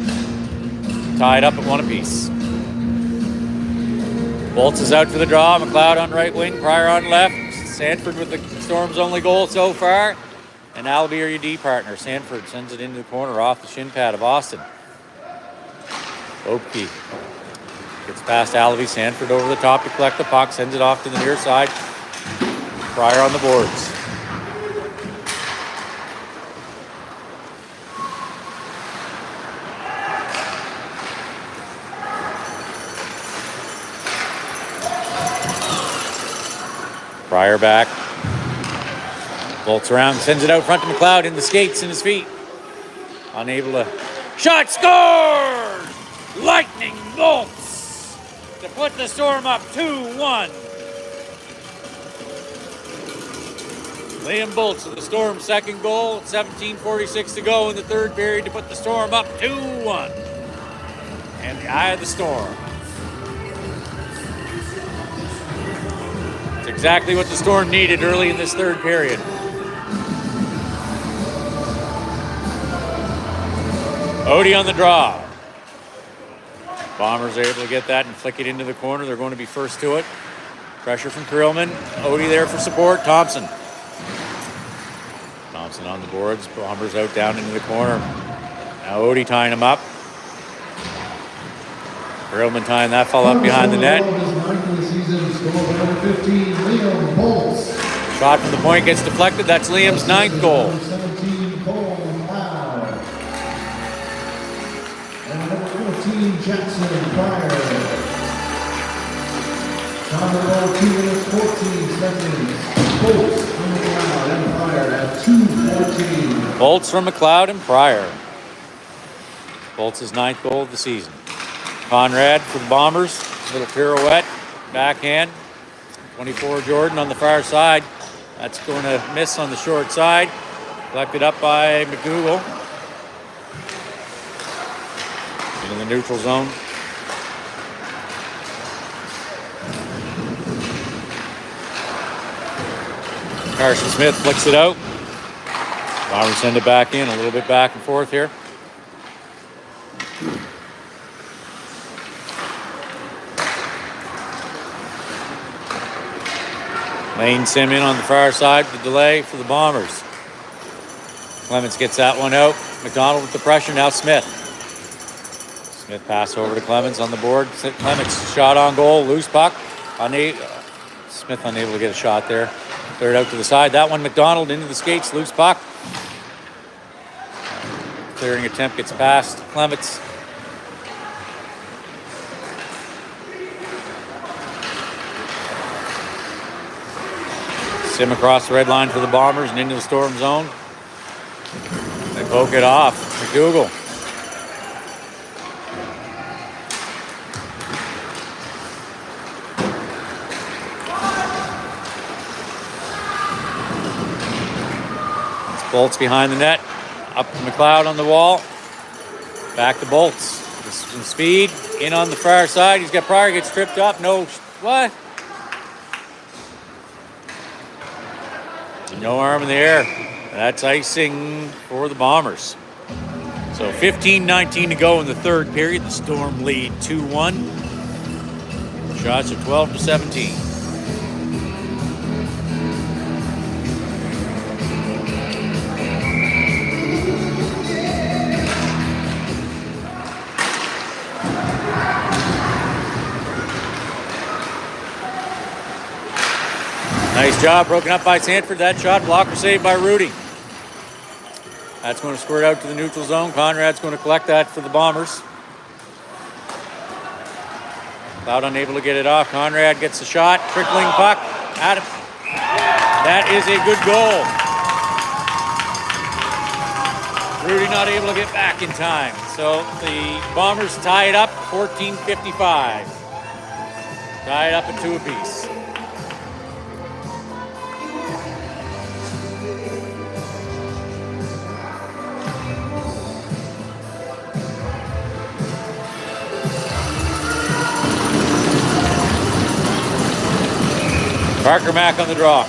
Tied up at 1 apiece. Bolts is out for the draw. McLeod on right wing. Pryor on left. Sanford with the Storm's only goal so far. And Albie are your D partner. Sanford sends it into the corner off the shin pad of Austin. Opke gets past Albie. Sanford over the top to collect the puck. Sends it off to the near side. Pryor on the boards. Pryor back. Bolts around, sends it out front to McLeod in the skates and his feet. Unable to. Shot scored! Lightning bolts to put the Storm up 2-1. Liam Bolts with the Storm's second goal. 17:46 to go in the third period to put the Storm up 2-1. And the eye of the storm. It's exactly what the Storm needed early in this third period. Odie on the draw. Bombers are able to get that and flick it into the corner. They're going to be first to it. Pressure from Krillman. Odie there for support. Thompson. Thompson on the boards. Bombers out down into the corner. Now Odie tying him up. Perlman tying that fall up behind the net. Shot from the point gets deflected. That's Liam's 9th goal. And number 14, Jackson Pryor. On the ball, 2 minutes, 14 seconds. Bolts from McLeod and Pryor at 2:14. Bolts from McLeod and Pryor. Bolts' 9th goal of the season. Conrad for the Bombers. Little pirouette, backhand. 24 Jordan on the far side. That's going to miss on the short side. Collected up by McDougall. In the neutral zone. Carson Smith flicks it out. Bombers send it back in, a little bit back and forth here. Lane Sim in on the far side, the delay for the Bombers. Clements gets that one out. McDonald with the pressure, now Smith. Smith pass over to Clements on the board. Clements shot on goal, loose puck. Smith unable to get a shot there. Third out to the side. That one McDonald into the skates, loose puck. Clearing attempt gets past Clements. Sim across the red line for the Bombers and into the Storm zone. They poke it off. McDougall. Bolts behind the net. Up to McLeod on the wall. Back to Bolts. Some speed. In on the far side. He's got Pryor, gets tripped up. No. What? No arm in the air. That's icing for the Bombers. So 15-19 to go in the third period. The Storm lead 2-1. Shots are 12-17. Nice job, broken up by Sanford. That shot, blocker saved by Rudy. That's going to squirt out to the neutral zone. Conrad's going to collect that for the Bombers. Cloud unable to get it off. Conrad gets the shot, trickling puck. Adam. That is a good goal. Rudy not able to get back in time. So the Bombers tie it up, 14:55. Tie it up at 2 apiece. Parker Mack on the draw.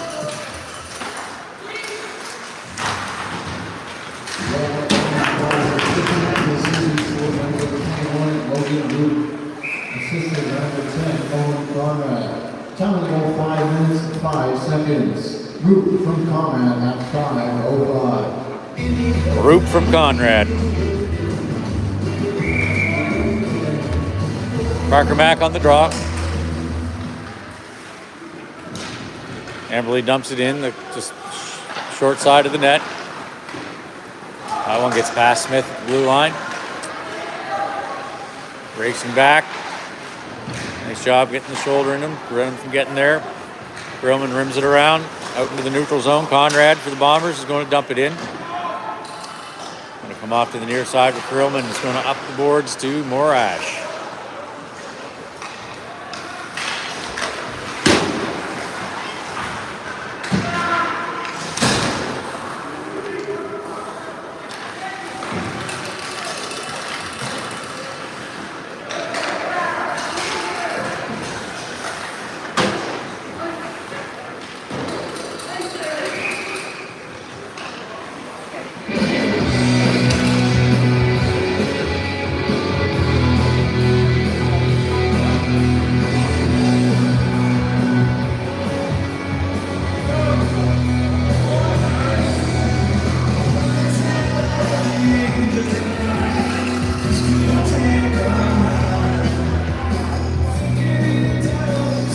Assistant number 10, Owen Conrad. Time to go 5 minutes and 5 seconds. Root from Conrad at 5:05. Root from Conrad. Parker Mack on the draw. Amberley dumps it in, just short side of the net. That one gets past Smith at the blue line. Racing back. Nice job getting the shoulder in him, preventing him from getting there. Perlman rims it around, out into the neutral zone. Conrad for the Bombers is going to dump it in. Going to come off to the near side with Perlman. It's going to up the boards to Morash.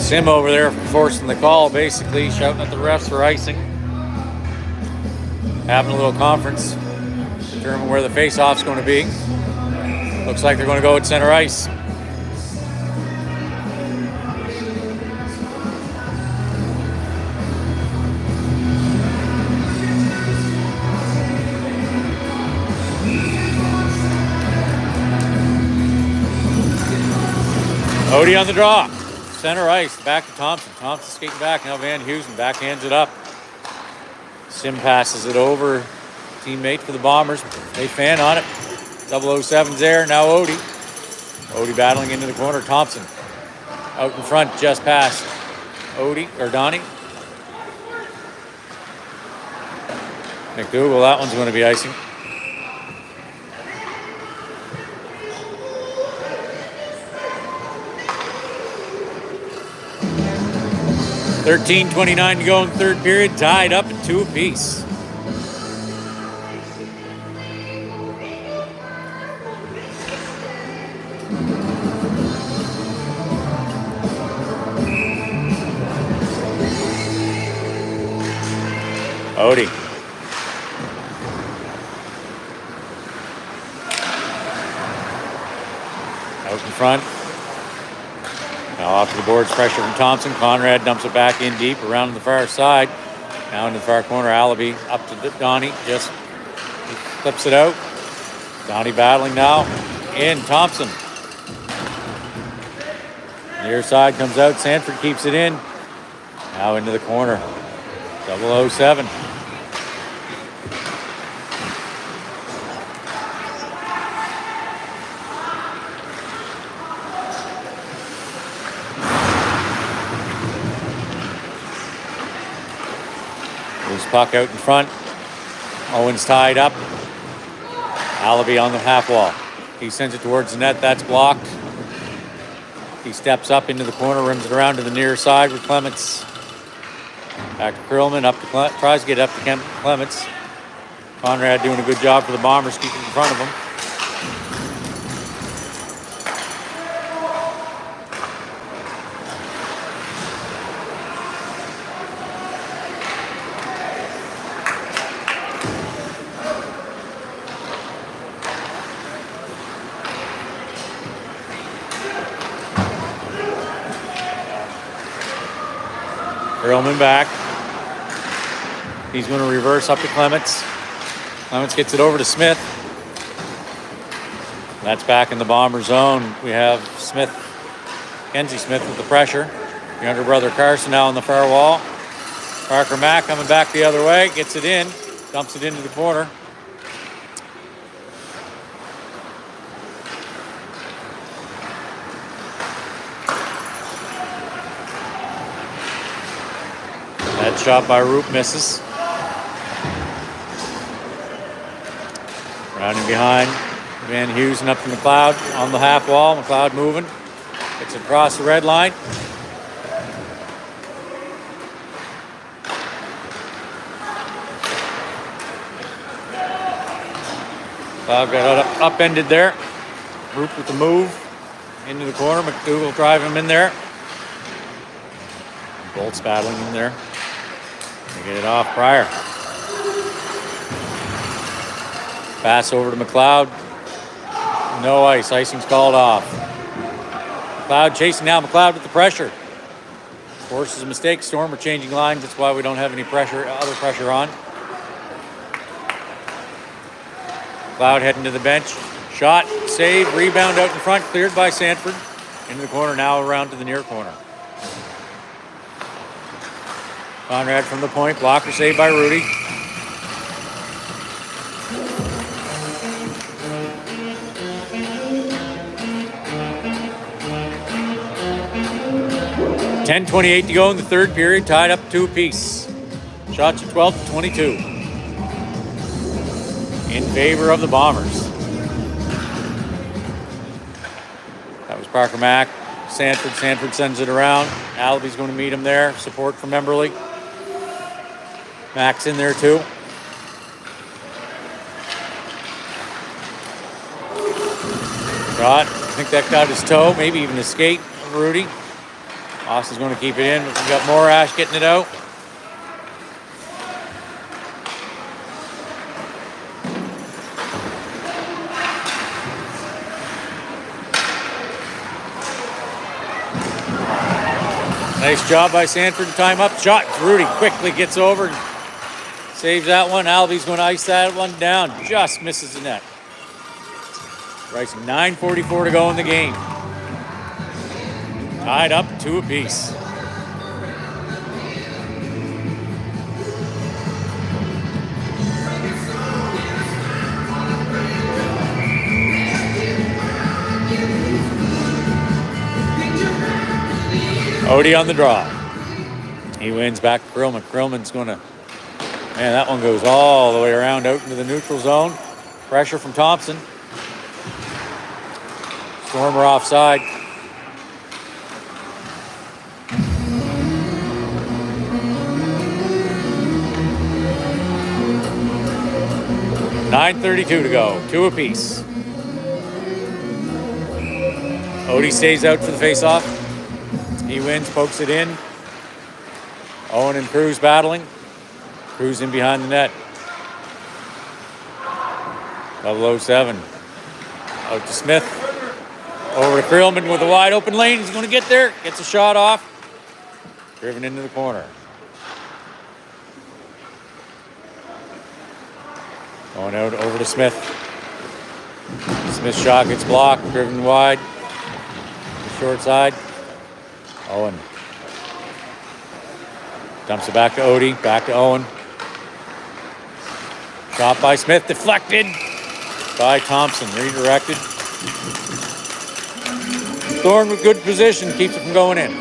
Sim over there forcing the call, basically shouting at the refs for icing. Having a little conference, determine where the face-off's going to be. Looks like they're going to go at center ice. Odie on the draw. Center ice, back to Thompson. Thompson skating back, now Van Heusen backhands it up. Sim passes it over. Teammate for the Bombers. They fan on it. 007's there, now Odie. Odie battling into the corner. Thompson out in front, just past Odie, or Donnie. McDougal, that one's going to be icing. $13:29 to go in the third period, tied up at 2 apiece. Odie. Out in front. Now off to the boards, pressure from Thompson. Conrad dumps it back in deep, around to the far side. Now in the far corner, Allaby up to Donnie, just flips it out. Donnie battling now, in Thompson. Near side comes out, Sanford keeps it in. Now into the corner, 007. Puck out in front. Owens tied up. Allaby on the half wall. He sends it towards the net. That's blocked. He steps up into the corner, rims it around to the near side with Clements. Back to Krillman. Up to tries to get up to Clements. Conrad doing a good job for the Bombers, keeping in front of him. Earlman back. He's going to reverse up to Clements. Clements gets it over to Smith. That's back in the Bomber zone. We have Smith, Kenzie Smith with the pressure. Younger brother Carson now on the far wall. Parker Mack coming back the other way. Gets it in. Dumps it into the corner. That shot by Roop misses. Rounding behind, Van Heusen up to McLeod on the half wall. McLeod moving. Gets it across the red line. McLeod got upended there. Roop with the move into the corner. McDougal driving him in there. Bolts battling in there. They get it off Pryor. Pass over to McLeod. No ice. Icing's called off. McLeod chasing now. McLeod with the pressure. Forces a mistake. Storm are changing lines. That's why we don't have any other pressure on. McLeod heading to the bench. Shot, save, rebound out in front. Cleared by Sanford. Into the corner now, around to the near corner. Conrad from the point, blocker saved by Rudy. $10:28 to go in the third period, tied up 2 apiece. Shots at 12-22. In favor of the Bombers. That was Parker Mack. Sanford sends it around. Allaby's going to meet him there. Support from Emberley. Mack's in there too. Shot. I think that got his toe, maybe even his skate of Rudy. Austin's going to keep it in. We've got Morash getting it out. Nice job by Sanford. Time up. Shot. Rudy quickly gets over. Saves that one. Albie's going to ice that one down. Just misses the net. Bryce, 9:44 to go in the game. Tied up 2 apiece. Odie on the draw. He wins back to Krillman. Krillman's going to... Man, that one goes all the way around out into the neutral zone. Pressure from Thompson. Stormer offside. .9:32 to go. 2 apiece. Odie stays out for the face-off. He wins, pokes it in. Owen and Cruz battling. Cruz in behind the net. 007. Out to Smith. Over to Krillman with a wide open lane. He's going to get there. Gets a shot off. Driven into the corner. Going out over to Smith. Smith's shot gets blocked. Driven wide. The short side. Owen. Dumps it back to Odie. Back to Owen. Shot by Smith. Deflected by Thompson. Redirected. Thorne with good position. Keeps it from going in.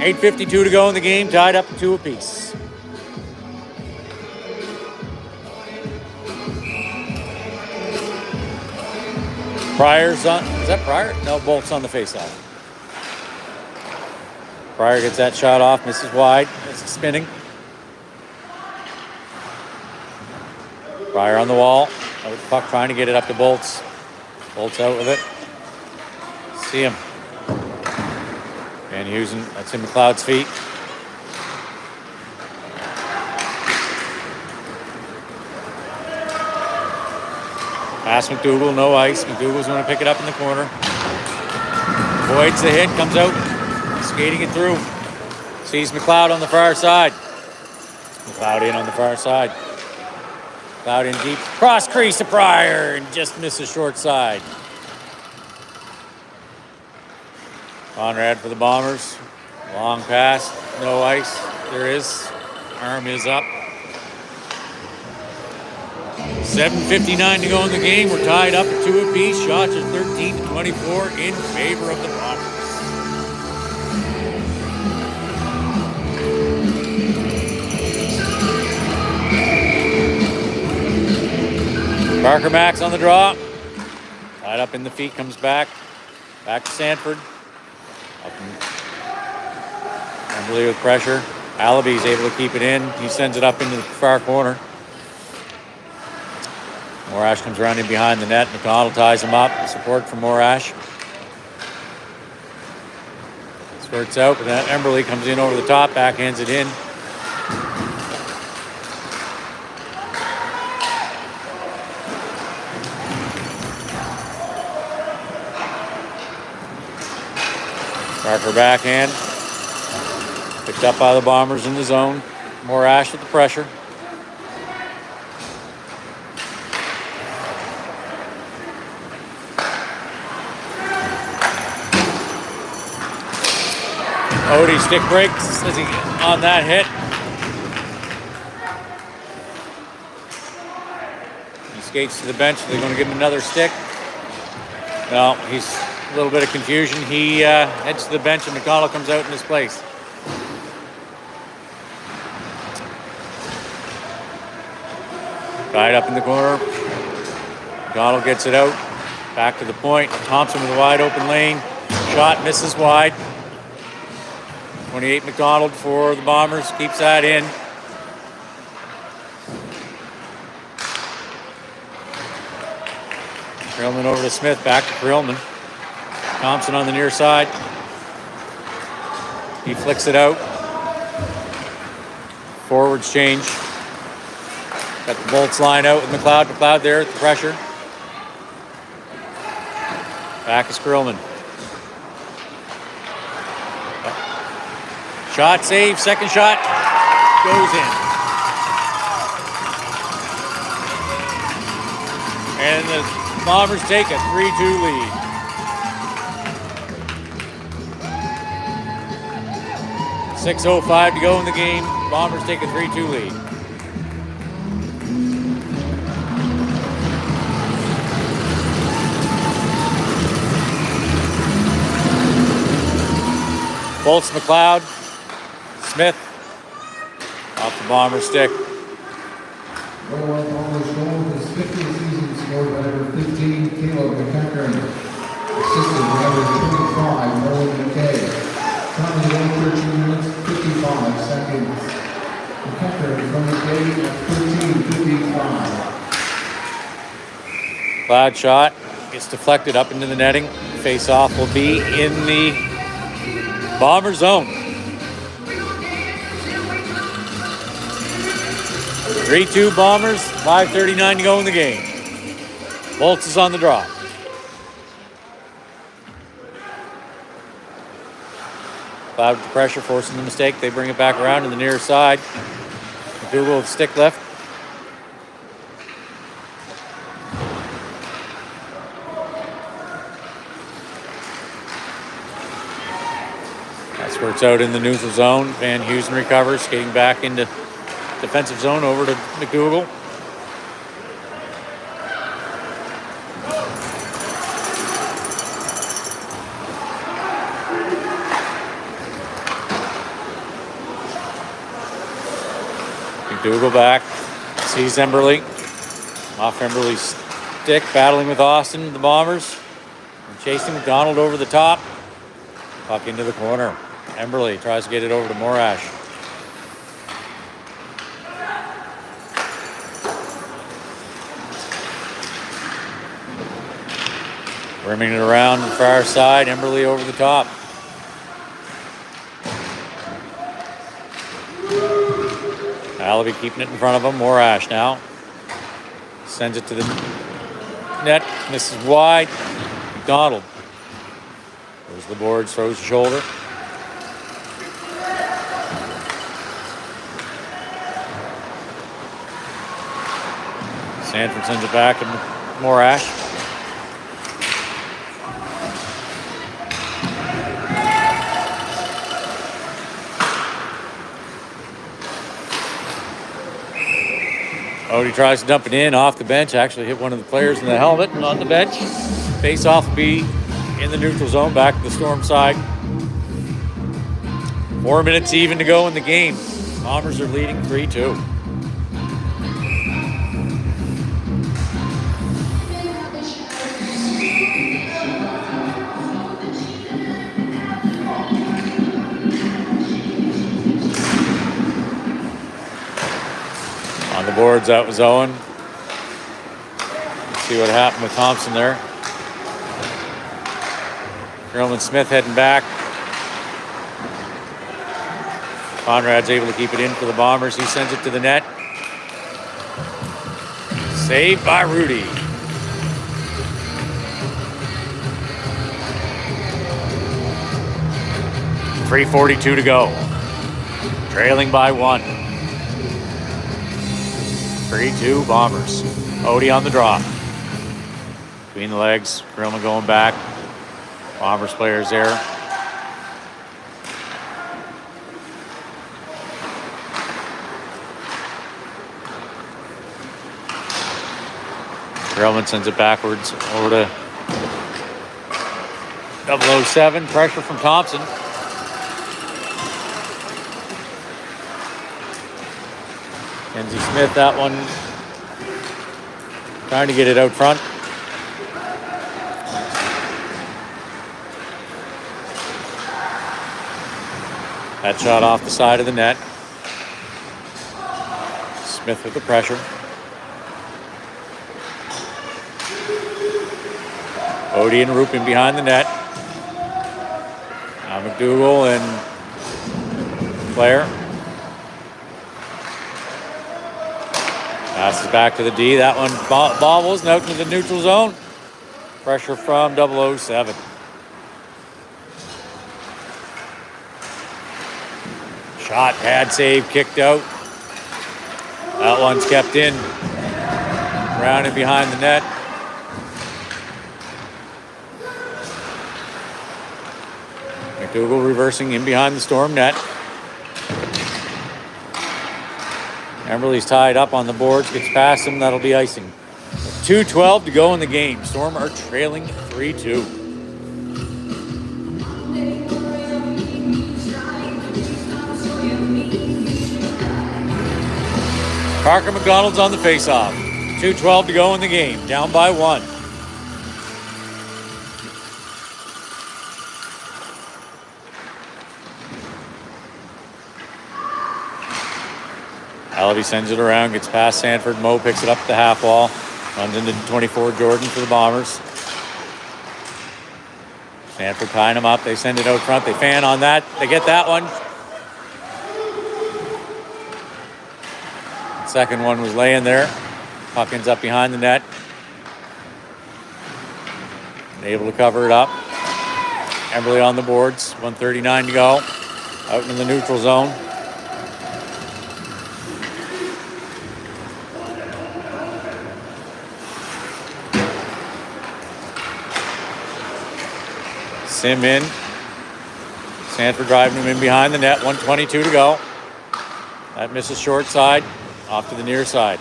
8:52 to go in the game. Tied up 2 apiece. Pryor's on. Is that Pryor? No, Bolt's on the faceoff. Pryor gets that shot off, misses wide. It's spinning. Pryor on the wall. Out with the puck, trying to get it up to Bolts. Bolts out with it. See him. Van Heusen, that's in McLeod's feet. Pass McDougal, no ice. McDougal's going to pick it up in the corner. Avoids the hit, comes out. Skating it through. Sees McLeod on the far side. McLeod in on the far side. McLeod in deep. Cross crease to Pryor and just misses short side. Conrad for the Bombers. Long pass. No ice. There is. Arm is up. 7:59 to go in the game. We're tied up at 2 apiece. Shots are 13-24 in favor of the Bombers. Parker Max on the draw. Tied up in the feet, comes back. Back to Sanford. Up Emberley with pressure. Alaby's able to keep it in. He sends it up into the far corner. Morash comes around in behind the net. McDonald ties him up. Support from Morash. Squirts out, but then Emberley comes in over the top, backhands it in. Parker backhand. Picked up by the Bombers in the zone. Morash with the pressure. Odie stick breaks as he on that hit. He skates to the bench. They're going to give him another stick. No, he's a little bit of confusion. He heads to the bench and McConnell comes out in his place. Tied up in the corner. McConnell gets it out. Back to the point. Thompson with a wide open lane. Shot misses wide. 28 McDonald for the Bombers, keeps that in. Krillman over to Smith, back to Krillman. Thompson on the near side. He flicks it out. Forwards change. Got the Bolts line out with McLeod. McLeod there at the pressure. Back is Grillman. Shot save, second shot goes in. And the Bombers take a 3-2 lead. .6:05 to go in the game. Bombers take a 3-2 lead. Bolts, McLeod, Smith off the Bomber stick. WearWell Bombers goal, his 50th season, scored by number 15, Caleb McEachern. Assisted by number 25, Nolan McKay. Time of the goal, 13 minutes, 55 seconds. McEachern from McKay at 13:55. Cloud shot gets deflected up into the netting. Face-off will be in the Bomber zone. 3-2 Bombers, 5:39 to go in the game. Bolts is on the draw. Cloud with the pressure, forcing the mistake. They bring it back around to the near side. McDougall with stick left. That squirts out in the neutral zone. Van Heusen recovers, skating back into defensive zone over to McDougall. McDougall back, sees Emberley. Off Emberley's stick, battling with Austin, the Bombers. And chasing McDonald over the top. Puck into the corner. Emberley tries to get it over to Morash. Rimming it around the far side, Emberley over the top. Allaby keeping it in front of him. Morash now. Sends it to the net. Misses wide. McDonald. Goes to the boards, throws the shoulder. Sanford sends it back to Morash. Odie tries to dump it in off the bench. Actually hit one of the players in the helmet and on the bench. Face off will be in the neutral zone, back to the Storm side. 4 minutes even to go in the game. Bombers are leading 3-2. On the boards, that was Owen. Let's see what happened with Thompson there. Roman Smith heading back. Conrad's able to keep it in for the Bombers. He sends it to the net. Saved by Rudy. .342 to go. Trailing by 1. 3-2 Bombers. Odie on the draw. Between the legs. Grillman going back. Bombers players there. Grillman sends it backwards over to 007. Pressure from Thompson. Kenzie Smith, that one. Trying to get it out front. That shot off the side of the net. Smith with the pressure. Odie and Rupin behind the net. Now McDougall and player. Passes back to the D. That one bobbles and out into the neutral zone. Pressure from 007. Shot, pad save, kicked out. That one's kept in. Around and behind the net. McDougall reversing in behind the Storm net. Emberley's tied up on the boards, gets past him, that'll be icing. 2:12 to go in the game. Storm are trailing 3-2. Parker McDonald's on the faceoff. 2:12 to go in the game, down by 1. Allaby sends it around, gets past Sanford. Moe picks it up at the half wall. Runs into 24 Jordan for the Bombers. Sanford tying them up. They send it out front. They fan on that. They get that one. The second one was laying there. Puck ends up behind the net. And able to cover it up. Emberley on the boards. 1:39 to go. Out in the neutral zone. Sim in. Sanford driving him in behind the net. 1:22 to go. That misses short side. Off to the near side.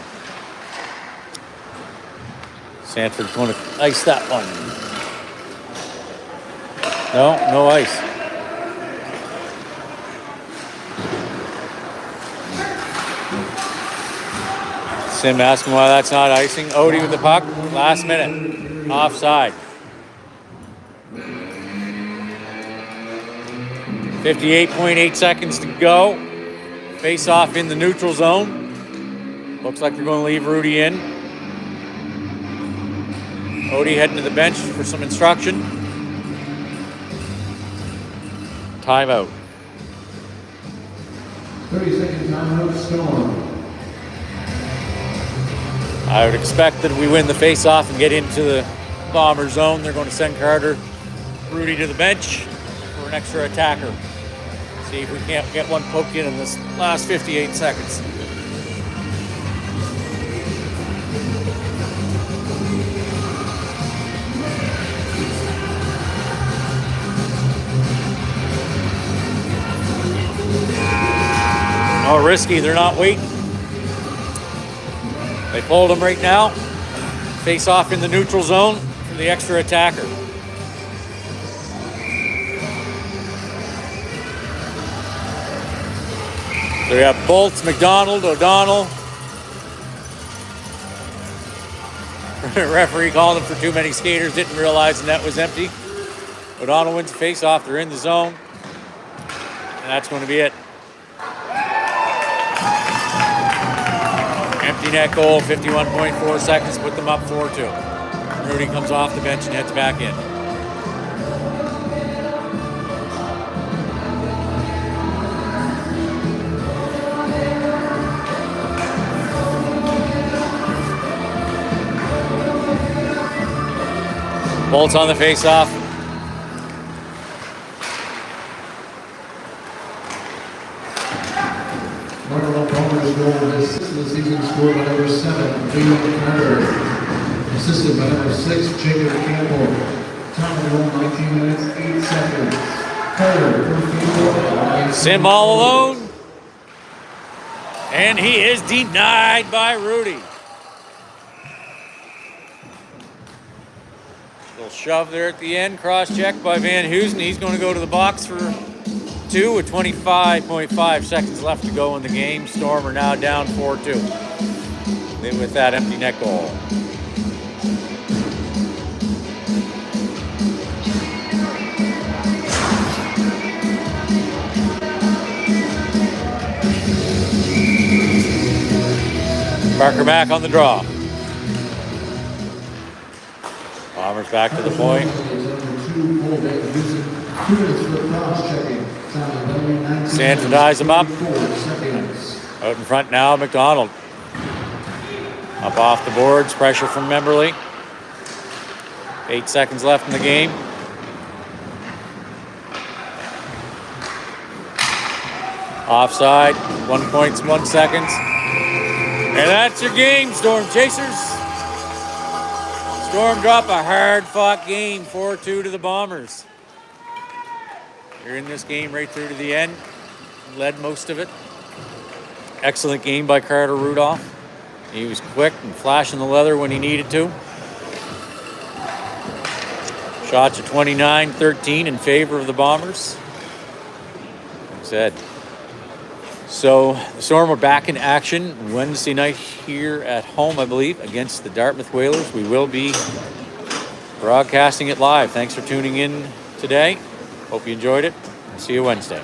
Sanford's going to ice that one. No ice. Sim asking why that's not icing. Odie with the puck. Last minute. Offside. 58.8 seconds to go. Face off in the neutral zone. Looks like they're going to leave Rudy in. Odie heading to the bench for some instruction. Timeout. 30-second timeout, Storm. I would expect that if we win the face-off and get into the Bomber zone, they're going to send Carter Rudy to the bench for an extra attacker. See if we can't get one poked in this last 58 seconds. Oh, risky, they're not waiting. They pulled him right now. Face off in the neutral zone for the extra attacker. So we have Bolts, McDonald, O'Donnell. Referee called him for too many skaters, didn't realize the net was empty. O'Donnell wins the face off, they're in the zone. And that's going to be it. Empty net goal, 51.4 seconds, put them up 4-2. Rudy comes off the bench and heads back in. Bolts on the face-off. WearWell Bombers goal is sixth of the season, scored by number 7, Jalen Carter. Assisted by number 6, Jacob Campbell. Time of the goal, 19 minutes, 8 seconds. Carter, first goal. Sim all alone. And he is denied by Rudy. Little shove there at the end, cross-check by Van Heusen. He's going to go to the box for 2 with 25.5 seconds left to go in the game. Storm are now down 4-2 with that empty net goal. Parker back on the draw. Bombers back to the point. 2 minutes for cross checking. Time 11:19. Sanford ties him up. 4 seconds. Out in front now, McDonald. Up off the boards, pressure from Memberley. 8 seconds left in the game. Offside, 1.1 seconds. And that's your game, Storm Chasers. Storm drop a hard-fought game, 4-2 to the Bombers. You're in this game right through to the end. Led most of it. Excellent game by Carter Rudolph. He was quick and flashing the leather when he needed to. Shots are 29-13 in favor of the Bombers. Like I said. So the Storm are back in action Wednesday night here at home, I believe, against the Dartmouth Whalers. We will be broadcasting it live. Thanks for tuning in today. Hope you enjoyed it. See you Wednesday.